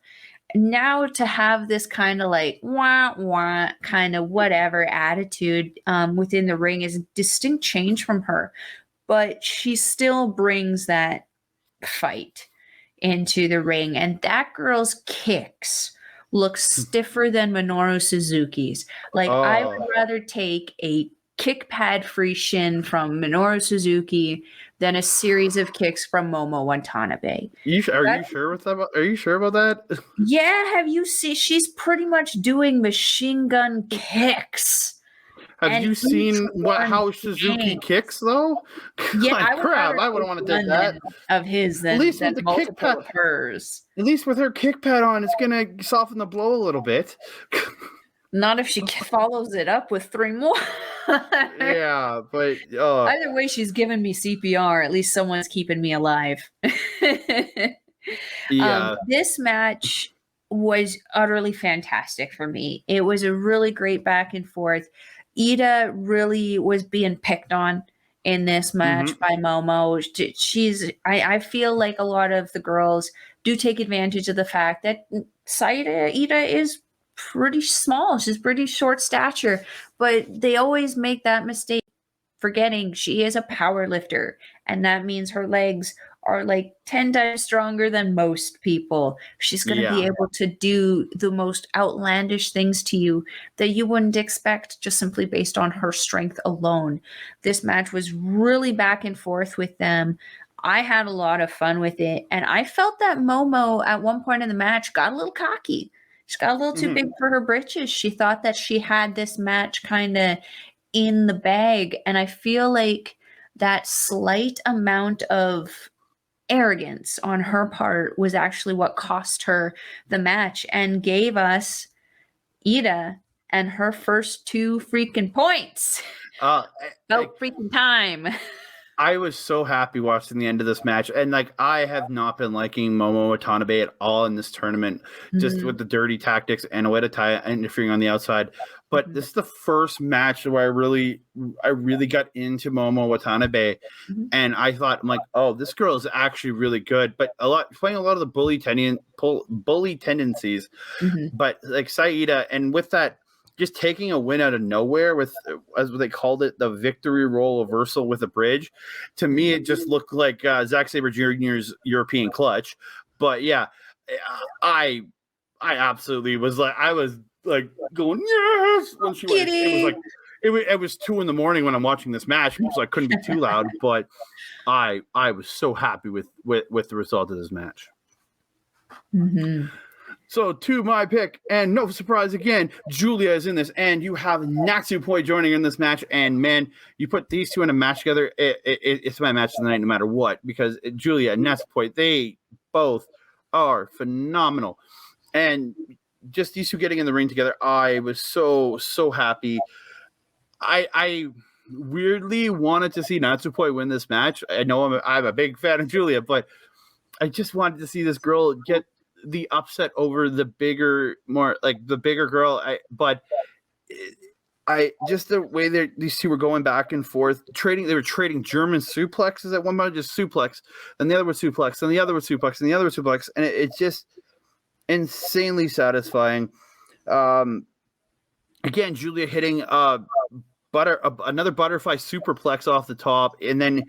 Now to have this kind of like wah kind of whatever attitude within the ring is a distinct change from her, but she still brings that fight into the ring, and that girl's kicks looks stiffer than Minoru Suzuki's. Like, I would rather take a kick pad free shin from Minoru Suzuki than a series of kicks from Momo Watanabe. Are you sure with that? Are you sure about that? Yeah, have you seen? She's pretty much doing machine gun kicks. Have you seen how Suzuki kicks though? Yeah, Like, crap! I wouldn't want to take that of his than, at least than with the multiple kick pad. of hers. At least with her kick pad on, it's gonna soften the blow a little bit. Not if she follows it up with 3 more. Yeah, but either way, she's giving me CPR. At least someone's keeping me alive. yeah. This match was utterly fantastic for me. It was a really great back and forth. Ida really was being picked on in this match by Momo. I feel like a lot of the girls do take advantage of the fact that Ida is pretty small. She's pretty short stature, but they always make that mistake forgetting she is a power lifter, and that means her legs are like 10 times stronger than most people. She's going to be able to do the most outlandish things to you that you wouldn't expect just simply based on her strength alone. This match was really back and forth with them. I had a lot of fun with it, and I felt that Momo at one point in the match got a little cocky. She got a little too big for her britches. She thought that she had this match kind of in the bag, and I feel like that slight amount of arrogance on her part was actually what cost her the match and gave us Ida and her first 2 freaking points. About freaking time. I was so happy watching the end of this match, and like I have not been liking Momo Watanabe at all in this tournament, just with the dirty tactics and Oetai interfering on the outside. But this is the first match where I really got into Momo Watanabe, and I thought, I'm like, oh, this girl is actually really good, but playing a lot of the bully tendencies, but like Sayaita, and with that. Just taking a win out of nowhere with, as they called it, the victory roll reversal with a bridge. To me, it just looked like Zack Sabre Jr.'s European clutch. But yeah, I absolutely was like, I was like going yes when she went. It was 2 a.m. when I'm watching this match, so I couldn't be too loud. But I was so happy with the result of this match. So to my pick, and no surprise again, Julia is in this, and you have Natsupoi joining in this match. And man, you put these two in a match together, it's my match of the night no matter what, because Julia and Natsupoi, they both are phenomenal. And just these two getting in the ring together, I was so happy. I weirdly wanted to see Natsupoi win this match. I know I'm a big fan of Julia, but I just wanted to see this girl get the upset over the bigger girl. But just the way that these two were going back and forth, they were trading German suplexes at one point, just suplex, and the other was suplex, and the other was suplex, and the other was suplex, and it's just insanely satisfying. Again, Julia hitting another butterfly superplex off the top, and then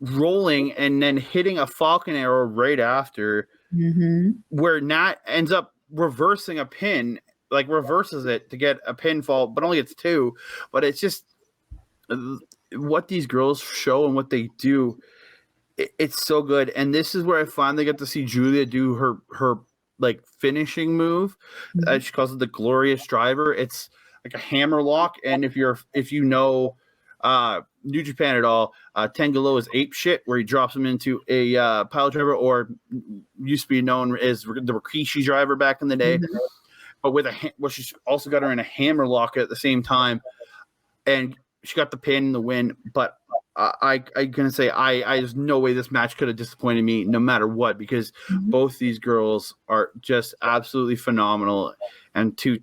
rolling, and then hitting a Falcon Arrow right after. Where Nat ends up reversing a pin, like reverses it to get a pinfall, but only gets 2. But it's just what these girls show and what they do. It's so good. And this is where I finally get to see Julia do her like finishing move. She calls it the Glorious Driver. It's like a hammer lock. And if you know New Japan at all, Tengalo is ape shit, where he drops him into a pile driver, or used to be known as the Rikishi driver back in the day. But with she's also got her in a hammer lock at the same time, and she got the pin and the win. But I'm gonna say there's no way this match could have disappointed me, no matter what, because both these girls are just absolutely phenomenal, and two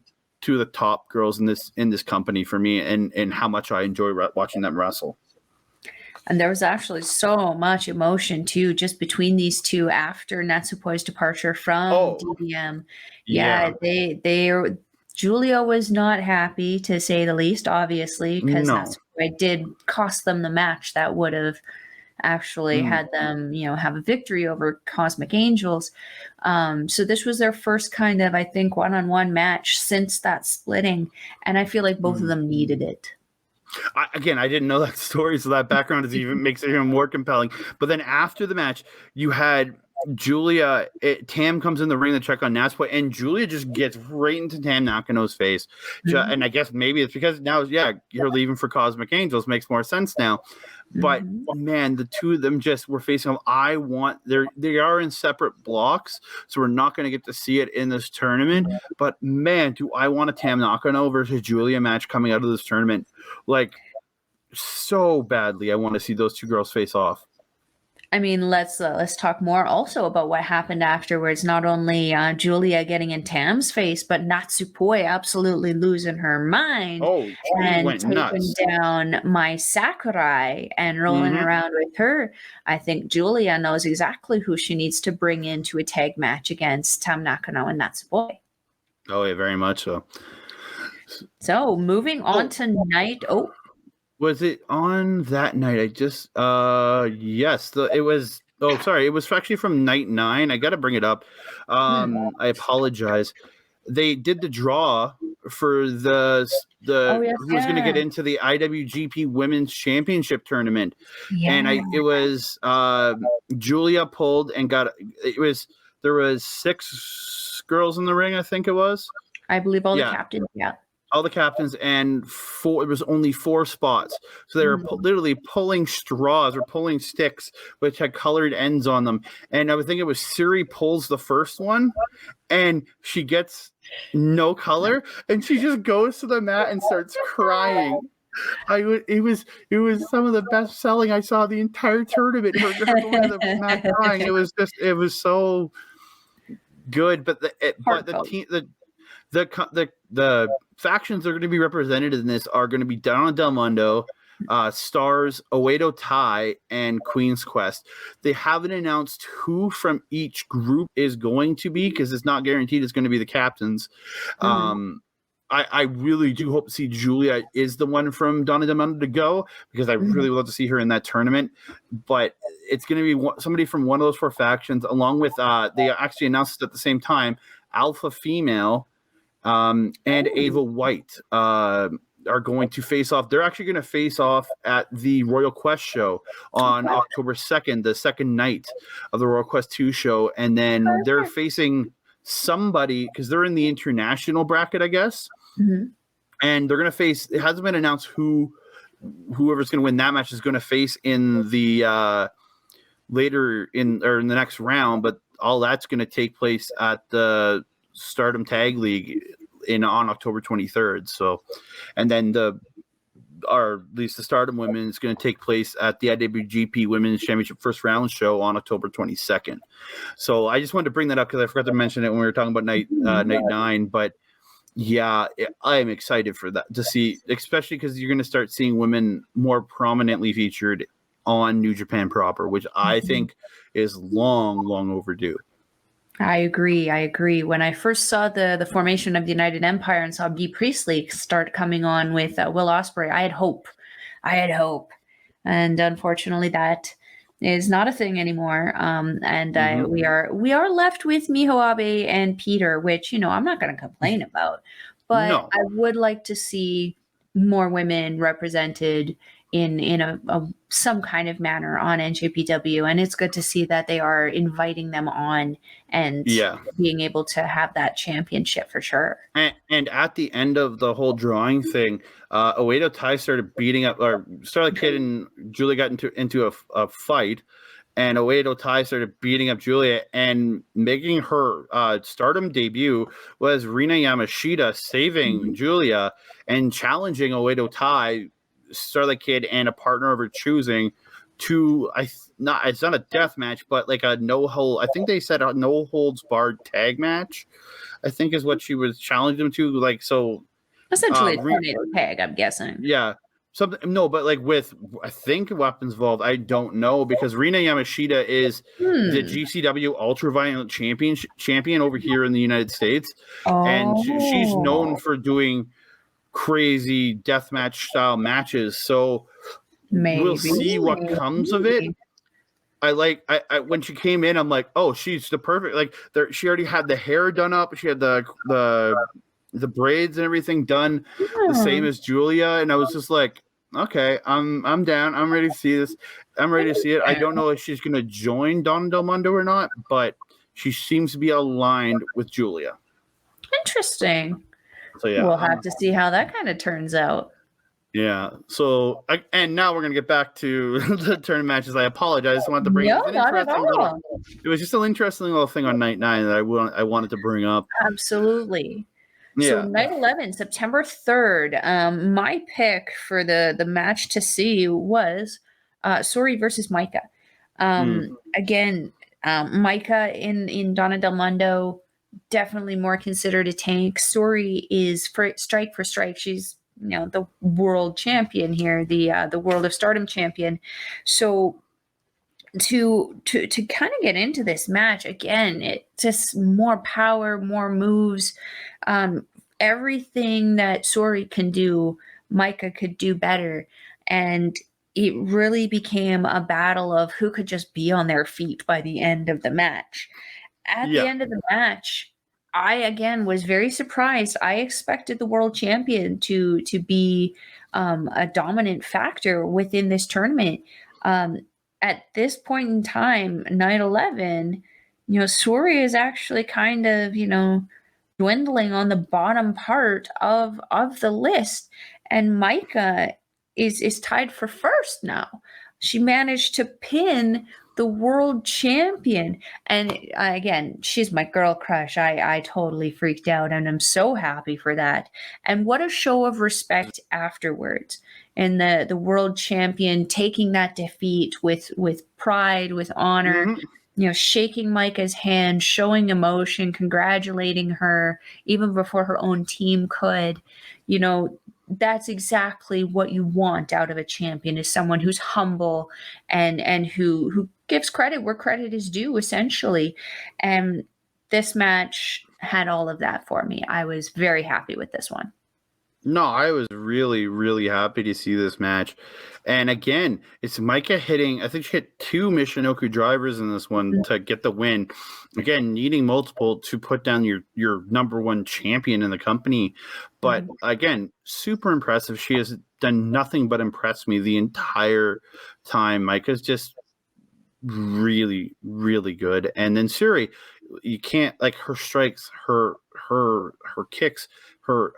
of the top girls in this company for me, and how much I enjoy watching them wrestle. And there was actually so much emotion too, just between these two after Natsupoi's departure from DBM. Julia was not happy, to say the least, obviously, because Natsupoi did cost them the match that would have actually had them, have a victory over Cosmic Angels. So this was their first kind of, I think, one-on-one match since that splitting, and I feel like both of them needed it. I didn't know that story, so that background makes it even more compelling. But then after the match, you had Julia. Tam comes in the ring to check on Natsupoi, and Julia just gets right into Tam Nakano's face. And I guess maybe it's because now, you're leaving for Cosmic Angels, makes more sense now. But man, the two of them just were facing them. They are in separate blocks, so we're not going to get to see it in this tournament. But man, do I want a Tam Nakano versus Julia match coming out of this tournament? Like, so badly. I want to see those two girls face off. I mean, let's talk more also about what happened afterwards. Not only Julia getting in Tam's face, but Natsupoi absolutely losing her mind and went taking nuts. down Mai Sakurai and rolling around with her. I think Julia knows exactly who she needs to bring into a tag match against Tam Nakano and Natsupoi. Oh, yeah, very much so. So moving on to night. Was it on that night? Yes. It was actually from night 9. I got to bring it up. I apologize. They did the draw for who's going to get into the IWGP Women's Championship tournament, and it was Julia pulled and there was 6 girls in the ring. I think it was. I believe all the captains. Yeah. All the captains, and it was only 4 spots. So they were literally pulling straws or pulling sticks, which had colored ends on them. And I would think it was Siri pulls the first one, and she gets no color, and she just goes to the mat and starts crying. It was some of the best selling I saw the entire tournament. Her going to the mat crying. It was so good. But the factions that are going to be represented in this are going to be Donna Del Mundo, Stars, Oedo Tai, and Queen's Quest. They haven't announced who from each group is going to be, because it's not guaranteed it's going to be the captains. I really do hope to see Julia is the one from Donna Del Mundo to go, because I really would love to see her in that tournament. But it's going to be somebody from one of those 4 factions, along with they actually announced it at the same time, Alpha Female and Ava White are going to face off. They're actually going to face off at the Royal Quest show on October 2nd, the second night of the Royal Quest 2 show. And then they're facing somebody, because they're in the international bracket, I guess. And they're going to face, it hasn't been announced whoever's going to win that match is going to face in the later in the next round, but all that's going to take place at the Stardom Tag League on October 23rd. So, and then at least the Stardom Women is going to take place at the IWGP Women's Championship first round show on October 22nd. So I just wanted to bring that up because I forgot to mention it when we were talking about night 9. But yeah, I am excited for that to see, especially because you're going to start seeing women more prominently featured on New Japan proper, which I think is long overdue. I agree. When I first saw the formation of the United Empire and saw Bea Priestley start coming on with Will Ospreay, I had hope. And unfortunately that is not a thing anymore. We are left with Miho Abe and Peter, which, I'm not going to complain about. But no. I would like to see more women represented in a some kind of manner on NJPW, and it's good to see that they are inviting them on and being able to have that championship for sure. And at the end of the whole drawing thing, Oedo Tai started beating up, or Starlight Kid and Julia got into a fight, and Oedo Tai started beating up Julia, and making her Stardom debut was Rina Yamashita saving Julia and challenging Oedo Tai, Starlight Kid, and a partner of her choosing to it's not a death match, but like a I think they said a no holds barred tag match, I think is what she was challenging them to. Like, so essentially a tornado tag, I'm guessing. Yeah. Something, no, but like with, I think, weapons involved, I don't know, because Rina Yamashita is the GCW Ultraviolent champion over here in the United States, and she's known for doing crazy deathmatch style matches. So we'll see what comes of it. I when she came in, I'm like, oh, she's the perfect, like, there, she already had the hair done up, she had the braids and everything done the same as Julia, and I was just like, okay, I'm down. I'm ready to see this. I'm ready to see it. I don't know if she's gonna join Don Del Mundo or not, but she seems to be aligned with Julia. Interesting. So yeah, We'll have to see how that kind of turns out. yeah. So and now we're gonna get back to the tournament matches. I apologize. I wanted to bring No, it was an not at interesting all. it was just an interesting little thing on night 9 that I wanted to bring up. Absolutely. So Yeah. night 11, September 3rd. My pick for the match to see was Sori versus Micah. Again, Micah in Donna Del Mundo, definitely more considered a tank. Sori is strike for strike. She's the world champion here, the World of Stardom champion. So to kind of get into this match again, it just more power, more moves, everything that Sori can do, Micah could do better, and it really became a battle of who could just be on their feet by the end of the match. At the end of the match, I again was very surprised. I expected the world champion to be a dominant factor within this tournament. At this point in time, night 11, Sori is actually kind of, dwindling on the bottom part of the list. And Micah is tied for first now. She managed to pin the world champion. And again, she's my girl crush. I totally freaked out, and I'm so happy for that. And what a show of respect afterwards. And the world champion taking that defeat with pride, with honor, shaking Micah's hand, showing emotion, congratulating her even before her own team could. That's exactly what you want out of a champion, is someone who's humble and who gives credit where credit is due, essentially. And this match had all of that for me. I was very happy with this one. No, I was really, really happy to see this match. And again, it's Micah hitting, I think she hit 2 Michinoku drivers in this one to get the win. Again, needing multiple to put down your number one champion in the company. But again, super impressive. She has done nothing but impress me the entire time. Micah's just really, really good. And then Suri, you can't, like, her strikes, her kicks, her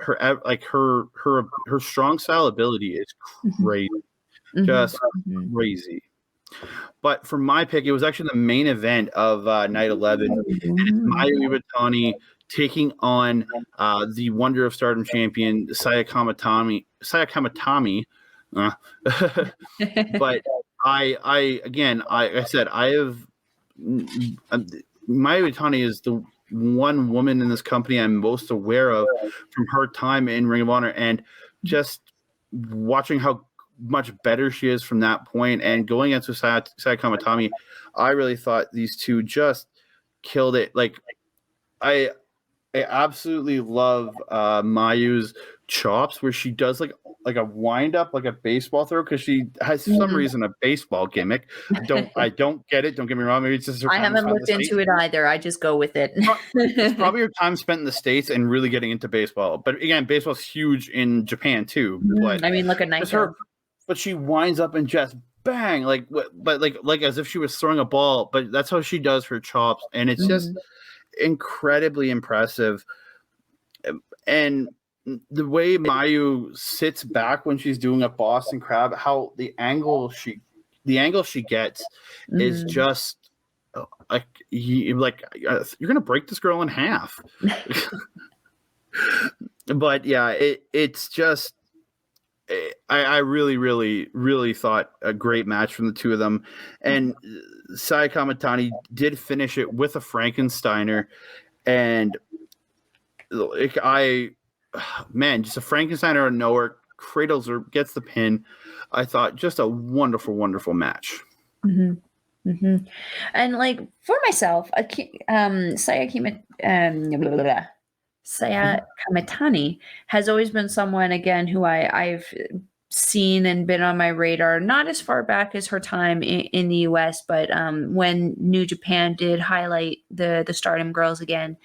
strong style ability is crazy, just crazy. But for my pick, it was actually the main event of night 11. And it's Mayu Iwatani taking on the Wonder of Stardom champion Sayaka Kamatani. But I said I have Mayu Iwatani is the one woman in this company I'm most aware of from her time in Ring of Honor, and just watching how much better she is from that point and going into Sayaka Kamatani, I really thought these two just killed it. Like, I absolutely love Mayu's chops where she does like a wind up, like a baseball throw, because she has for some reason a baseball gimmick. I don't get it. Don't get me wrong. Maybe it's just I haven't looked into it either. I just go with it. It's probably your time spent in the States and really getting into baseball. But again, baseball's huge in Japan too. But I mean, look at Naito. But she winds up and just bang, but like as if she was throwing a ball. But that's how she does her chops, and it's just incredibly impressive. And the way Mayu sits back when she's doing a Boston Crab, how the angle she gets is just like you're gonna break this girl in half. But yeah, it's just I really, really, really thought a great match from the two of them. And Sayaka Kamatani did finish it with a Frankensteiner, and just a Frankensteiner out of nowhere, cradles her, gets the pin. I thought just a wonderful, wonderful match. And like for myself, Sayaka Kamatani has always been someone, again, who I've seen and been on my radar, not as far back as her time in the US, but when New Japan did highlight the Stardom girls again,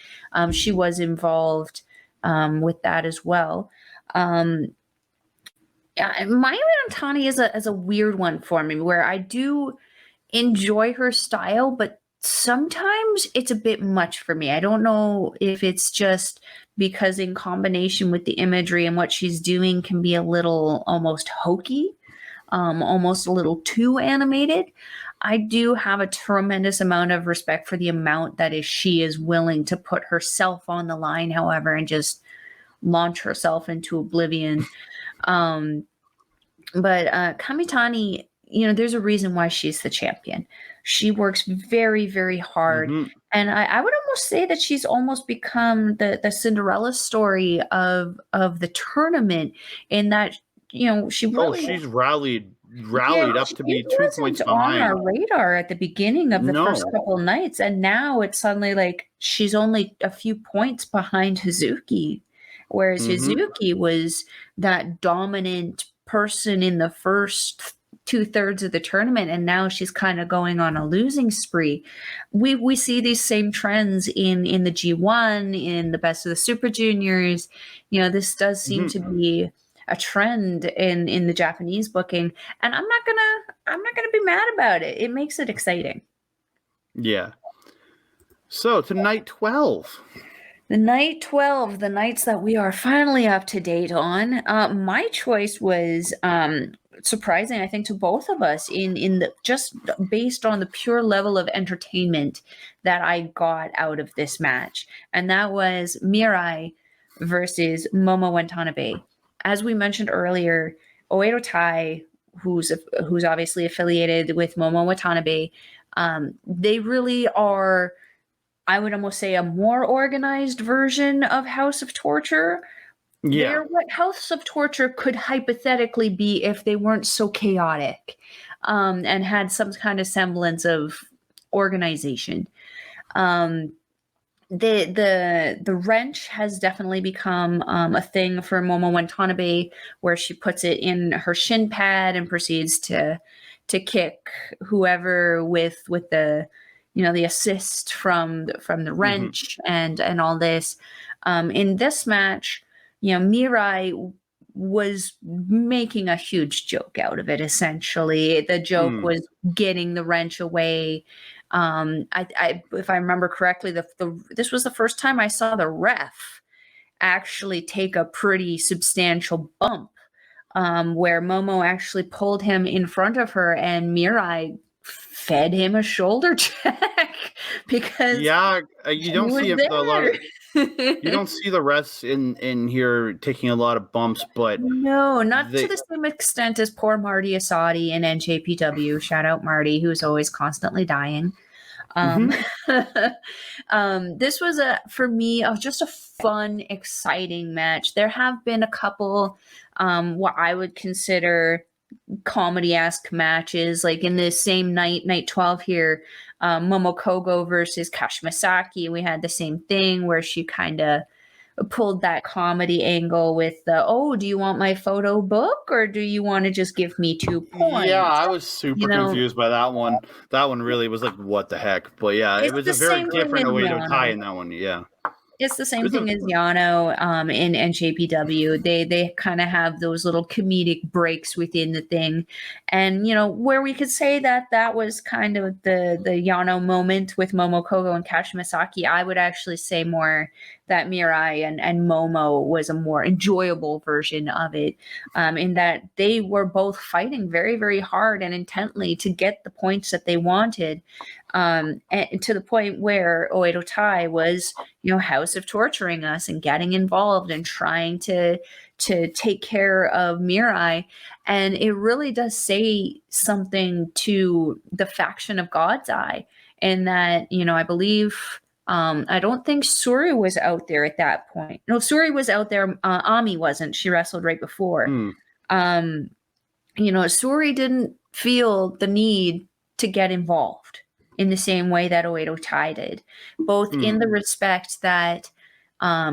she was involved with that as well. Yeah, Mayu Iwatani is a weird one for me, where I do enjoy her style, but sometimes it's a bit much for me. I don't know if it's just because in combination with the imagery and what she's doing can be a little almost hokey, almost a little too animated. I do have a tremendous amount of respect for the amount that she is willing to put herself on the line, however, and just launch herself into oblivion. But Kamitani, there's a reason why she's the champion. She works very, very hard. Mhm. And I would almost say that she's almost become the Cinderella story of the tournament, in that, she really she's rallied yeah, up to be she 2 wasn't points on behind. our radar at the beginning of the first No. couple nights, and now it's suddenly like she's only a few points behind Hazuki, whereas Hazuki was that dominant person in the first 2/3 of the tournament, and now she's kind of going on a losing spree. We see these same trends in the G1, in the Best of the Super Juniors. This does seem to be a trend in the Japanese booking, and I'm not gonna be mad about it. It makes it exciting. Yeah. So to night 12. The night 12, the nights that we are finally up to date on. My choice was surprising, I think, to both of us in the just based on the pure level of entertainment that I got out of this match, and that was Mirai versus Momo Watanabe. As we mentioned earlier, Oedo Tai, who's obviously affiliated with Momo Watanabe, they really are, I would almost say, a more organized version of House of Torture. Yeah. They're what House of Torture could hypothetically be if they weren't so chaotic, and had some kind of semblance of organization. The wrench has definitely become a thing for Momo Watanabe, where she puts it in her shin pad and proceeds to kick whoever with the the assist from the wrench and all this. In this match, Mirai was making a huge joke out of it. Essentially, the joke was getting the wrench away. If I remember correctly, this was the first time I saw the ref actually take a pretty substantial bump, where Momo actually pulled him in front of her, and Mirai fed him a shoulder check because you don't see a lot of, you don't see the refs in here taking a lot of bumps, but no, not to the same extent as poor Marty Asadi in NJPW. Shout out Marty, who's always constantly dying. This was for me just a fun, exciting match. There have been a couple what I would consider comedy-esque matches, like in the same night 12 here, Momo Kogo versus Kashimasaki. We had the same thing where she kind of pulled that comedy angle with the, oh, do you want my photo book or do you want to just give me 2 points? Yeah, I was super confused by that one. That one really was like, what the heck? But yeah, it was a very different Oedo Tai in that one. Yeah. It's the same thing as Yano in NJPW. They kind of have those little comedic breaks within the thing. And, where we could say that was kind of the Yano moment with Momo Kogo and Kashimasaki, I would actually say more that Mirai and Momo was a more enjoyable version of it, in that they were both fighting very, very hard and intently to get the points that they wanted. And to the point where Oedo Tai was, House of Torturing us and getting involved and trying to take care of Mirai. And it really does say something to the faction of God's Eye, in that, I believe, I don't think Suri was out there at that point. No, Suri was out there. Ami wasn't. She wrestled right before. Suri didn't feel the need to get involved in the same way that Oedo Tai did, both in the respect that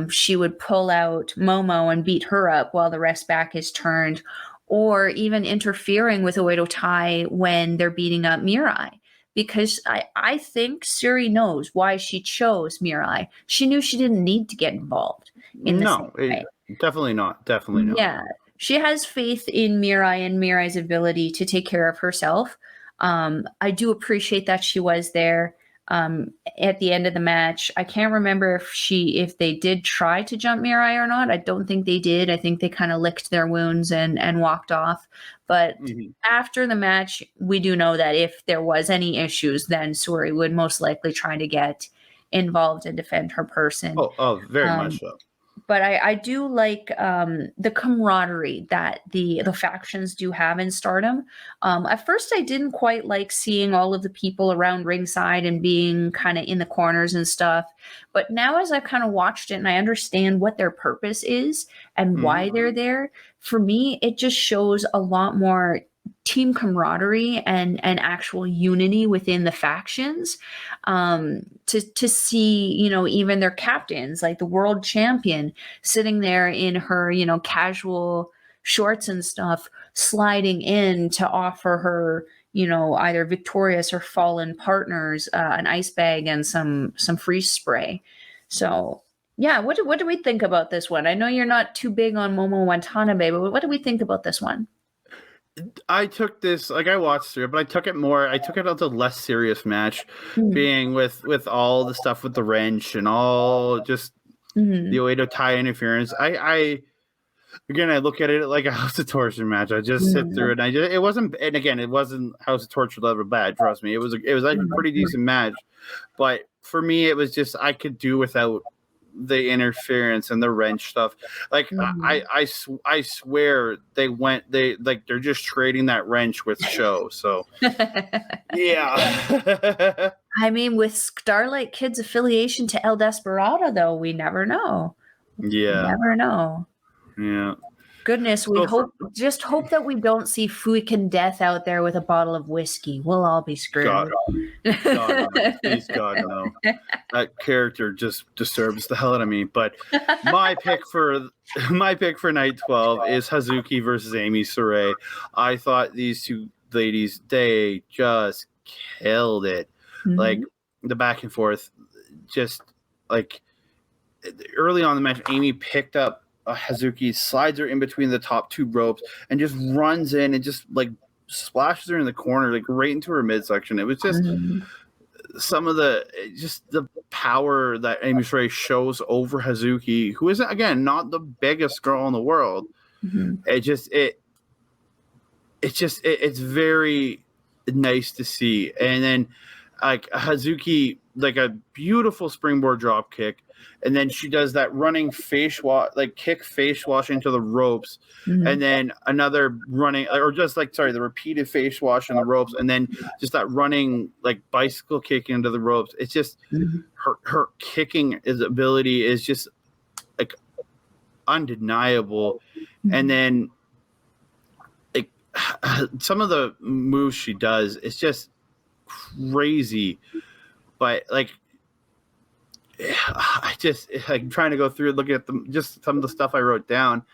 she would pull out Momo and beat her up while the ref's back is turned, or even interfering with Oedo Tai when they're beating up Mirai. Because I think Suri knows why she chose Mirai. She knew she didn't need to get involved in the same way. Definitely not. Definitely not. Yeah. She has faith in Mirai and Mirai's ability to take care of herself. I do appreciate that she was there at the end of the match. I can't remember if they did try to jump Mirai or not. I don't think they did. I think they kind of licked their wounds and walked off. But after the match, we do know that if there was any issues, then Suri would most likely try to get involved and defend her person. Oh, very much so. But I do like the camaraderie that the factions do have in Stardom. At first, I didn't quite like seeing all of the people around ringside and being kind of in the corners and stuff. But now as I've kind of watched it and I understand what their purpose is and why they're there, for me, it just shows a lot more team camaraderie and actual unity within the factions, to see, even their captains, like the world champion sitting there in her, casual shorts and stuff, sliding in to offer her, either victorious or fallen partners an ice bag and some freeze spray. So yeah, what do we think about this one? I know you're not too big on Momo Watanabe, but what do we think about this one? I took this, I watched through it, but I took it as a less serious match, being with all the stuff with the wrench and all just the Oedo Tai interference. I look at it like a House of Torture match. I just sit through it. It wasn't House of Torture level bad. Trust me, it was like a pretty decent match, but for me, it was just I could do without the interference and the wrench stuff. I swear they're just trading that wrench with show. So yeah. I mean, with Starlight Kid's affiliation to El Desperado, though, we never know. Yeah, we never know. Yeah. Goodness, we hope that we don't see Fuiken Death out there with a bottle of whiskey. We'll all be screwed. God no. Please, God, no. That character just disturbs the hell out of me. But my pick for night 12 is Hazuki versus Amy Saray. I thought these two ladies, they just killed it. Like the back and forth, just like early on in the match, Amy picked up Hazuki, slides her in between the top two ropes, and just runs in and just like splashes her in the corner, like right into her midsection. It was just some of the power that Amy Saray shows over Hazuki, who is again not the biggest girl in the world. It's very nice to see. And then like Hazuki, like a beautiful springboard drop kick. And then she does that running kick face wash into the ropes, and then another running, or just the repeated face wash in the ropes, and then just that running like bicycle kick into the ropes. It's just her kicking ability is just like undeniable. And then like some of the moves she does, it's just crazy, but like. I'm trying to go through looking at just some of the stuff I wrote down,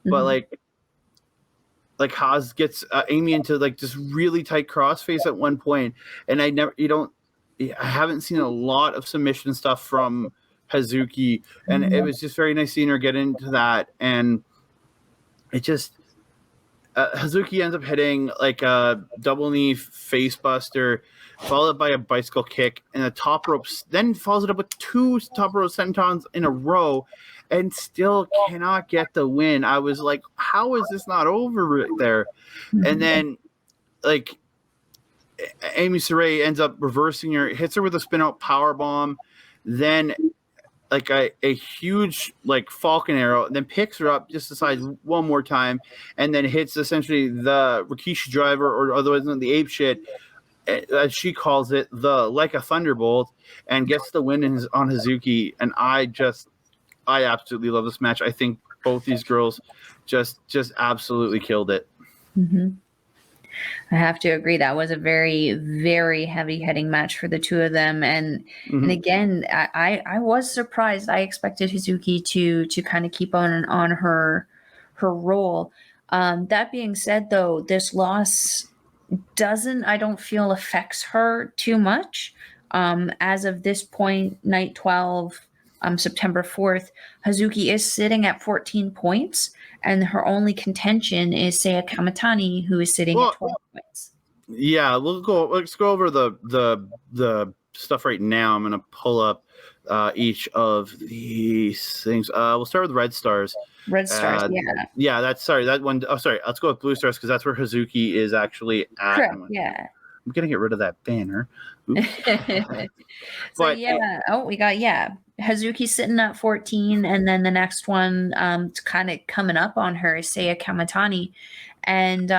but like Haas gets Amy into like this really tight crossface at one point, and I haven't seen a lot of submission stuff from Hazuki, and it was just very nice seeing her get into that, and it just Hazuki ends up hitting like a double knee face buster, followed by a bicycle kick, and the top ropes, then follows it up with two top rope sentons in a row, and still cannot get the win. I was like, how is this not over right there? And then like Amy Saray ends up reversing her, hits her with a spin out power bomb, then like a huge like Falcon arrow, and then picks her up, just decides one more time, and then hits essentially the Rikishi driver, or otherwise known the ape shit, as she calls it, the like a thunderbolt, and gets the win on Hazuki. And I absolutely love this match. I think both these girls just absolutely killed it. I have to agree. That was a very, very heavy hitting match for the two of them. And again, I was surprised. I expected Hazuki to kind of keep on her role. That being said, though, this loss I don't feel affects her too much. As of this point, night 12, September 4th, Hazuki is sitting at 14 points, and her only contention is Saya Kamatani, who is sitting at 12 points. Yeah, let's go over the stuff right now. I'm gonna pull up each of these things. We'll start with Red Stars. Red Stars, yeah. That one. Oh, sorry. Let's go with Blue Stars because that's where Hazuki is actually at. Correct. Yeah. I'm gonna get rid of that banner. We got Hazuki sitting at 14, and then the next one kind of coming up on her is Saya Kamatani, and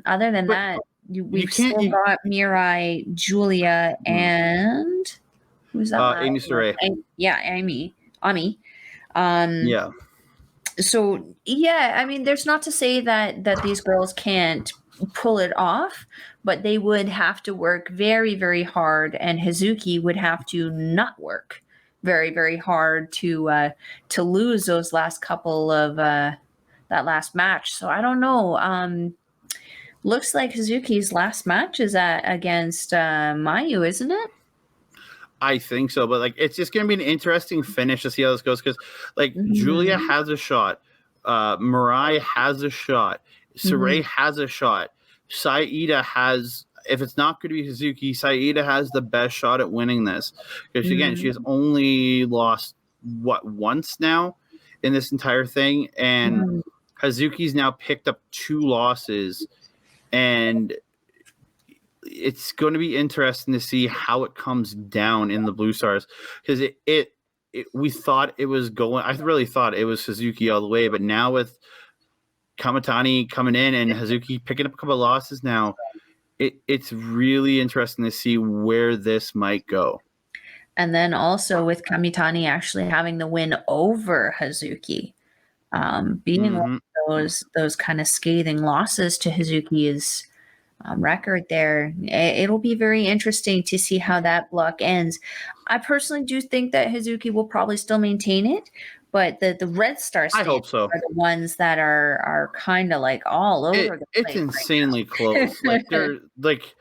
other than that, we've still got Mirai, Julia, and who's that? Amy Saray. Ami. Yeah. So I mean, there's not to say that these girls can't pull it off, but they would have to work very, very hard, and Hazuki would have to not work very, very hard to lose those last couple of that last match. So I don't know. Looks like Hazuki's last match is against Mayu, isn't it? I think so, but like it's just gonna be an interesting finish to see how this goes because like Julia has a shot, Mirai has a shot, Saray has a shot, Sayaita has. If it's not going to be Hazuki, Sayaita has the best shot at winning this because again she has only lost once now in this entire thing, and Hazuki's now picked up 2 losses, and it's going to be interesting to see how it comes down in the Blue Stars because we thought it was going. I really thought it was Hazuki all the way, but now with Kamatani coming in and Hazuki picking up a couple of losses now, it's really interesting to see where this might go. And then also with Kamitani actually having the win over Hazuki, being one of those kind of scathing losses to Hazuki's record there, it'll be very interesting to see how that block ends. I personally do think that Hazuki will probably still maintain it, but the Red Star I hope so. are the ones that are kind of like all over the place. It's insanely close. Like they're like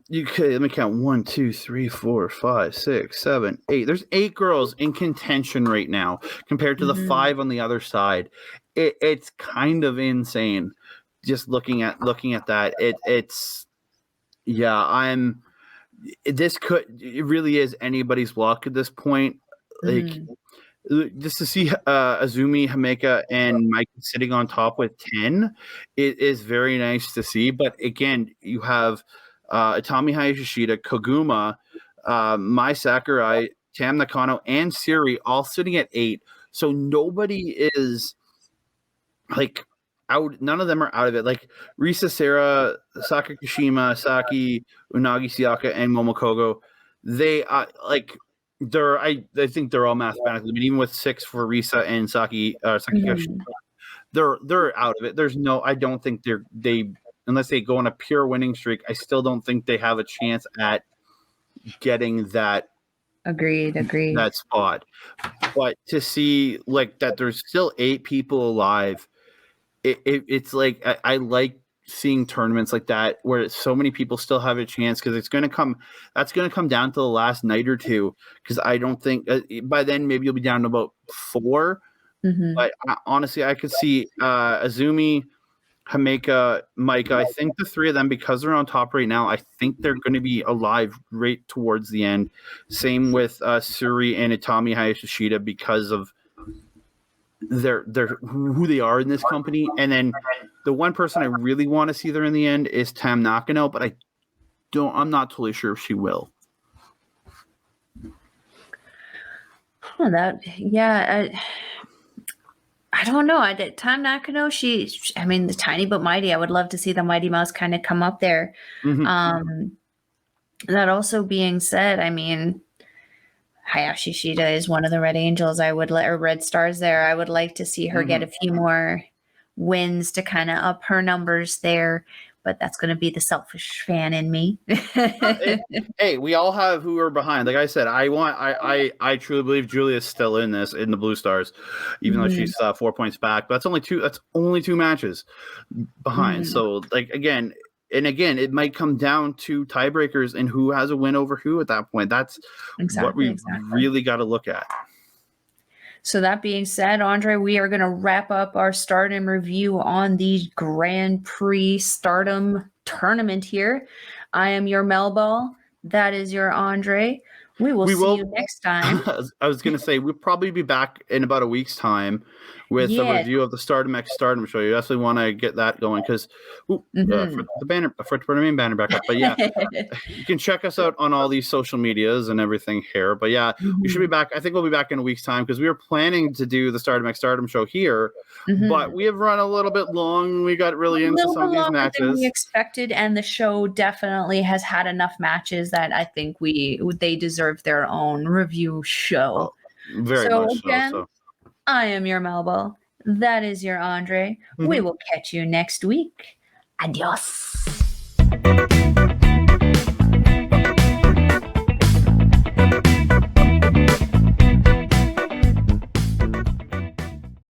you could let me count 1, 2, 3, 4, 5, 6, 7, 8. There's 8 girls in contention right now compared to the 5 on the other side. It's kind of insane. Just looking at that, it's it really is anybody's luck at this point. Like just to see Azumi, Himeka, and Mike sitting on top with 10, it is very nice to see. But again, you have Itami Hayashishita, Koguma, Mai Sakurai, Tam Nakano, and Siri all sitting at 8. So nobody is like out. None of them are out of it. Like Risa Sera, Saka Kashima, Saki, Unagi Siaka, and Momokogo, they they're I think they're all mathematically. I mean, even with 6 for Risa and Saki Kashima, they're out of it. There's no. I don't think they unless they go on a pure winning streak. I still don't think they have a chance at getting that. Agreed. That spot. But to see like that, there's still 8 people alive. It's like I like seeing tournaments like that where so many people still have a chance because that's going to come down to the last night or two because I don't think by then maybe you'll be down to about 4 but honestly I could see Azumi, Himeka, Micah. I think the 3 of them, because they're on top right now, I think they're going to be alive right towards the end. Same with Suri and Itami Hayashishita because of their who they are in this company. And then the one person I really want to see there in the end is Tam Nakano, but I'm not totally sure if she will. I don't know. Tam Nakano, the Tiny but Mighty. I would love to see the Mighty Mouse kind of come up there. That also being said, I mean, Hayashishita is one of the Red Angels. Or Red Stars there. I would like to see her get a few more wins to kind of up her numbers there. but that's going to be the selfish fan in me. Hey, we all have who are behind. Like I said, I truly believe Julia's still in this in the Blue Stars, even though she's 4 points back. But that's only two matches behind. So like again, it might come down to tiebreakers and who has a win over who at that point. That's what we really got to look at. So that being said, Andre, we are going to wrap up our Stardom review on the Grand Prix Stardom tournament here. I am your Melball. That is your Andre. We will see you next time. I was going to say, we'll probably be back in about a week's time with a review of the Stardom X Stardom show. You definitely want to get that going because for the main banner back up. But yeah, you can check us out on all these social medias and everything here. But yeah, we should be back. I think we'll be back in a week's time because we were planning to do the Stardom X Stardom show here, but we have run a little bit long. We got really into some of these matches than we expected, and the show definitely has had enough matches that I think they deserve their own review show. Very much again, so. I am your Melball. That is your Andre. We will catch you next week. Adios.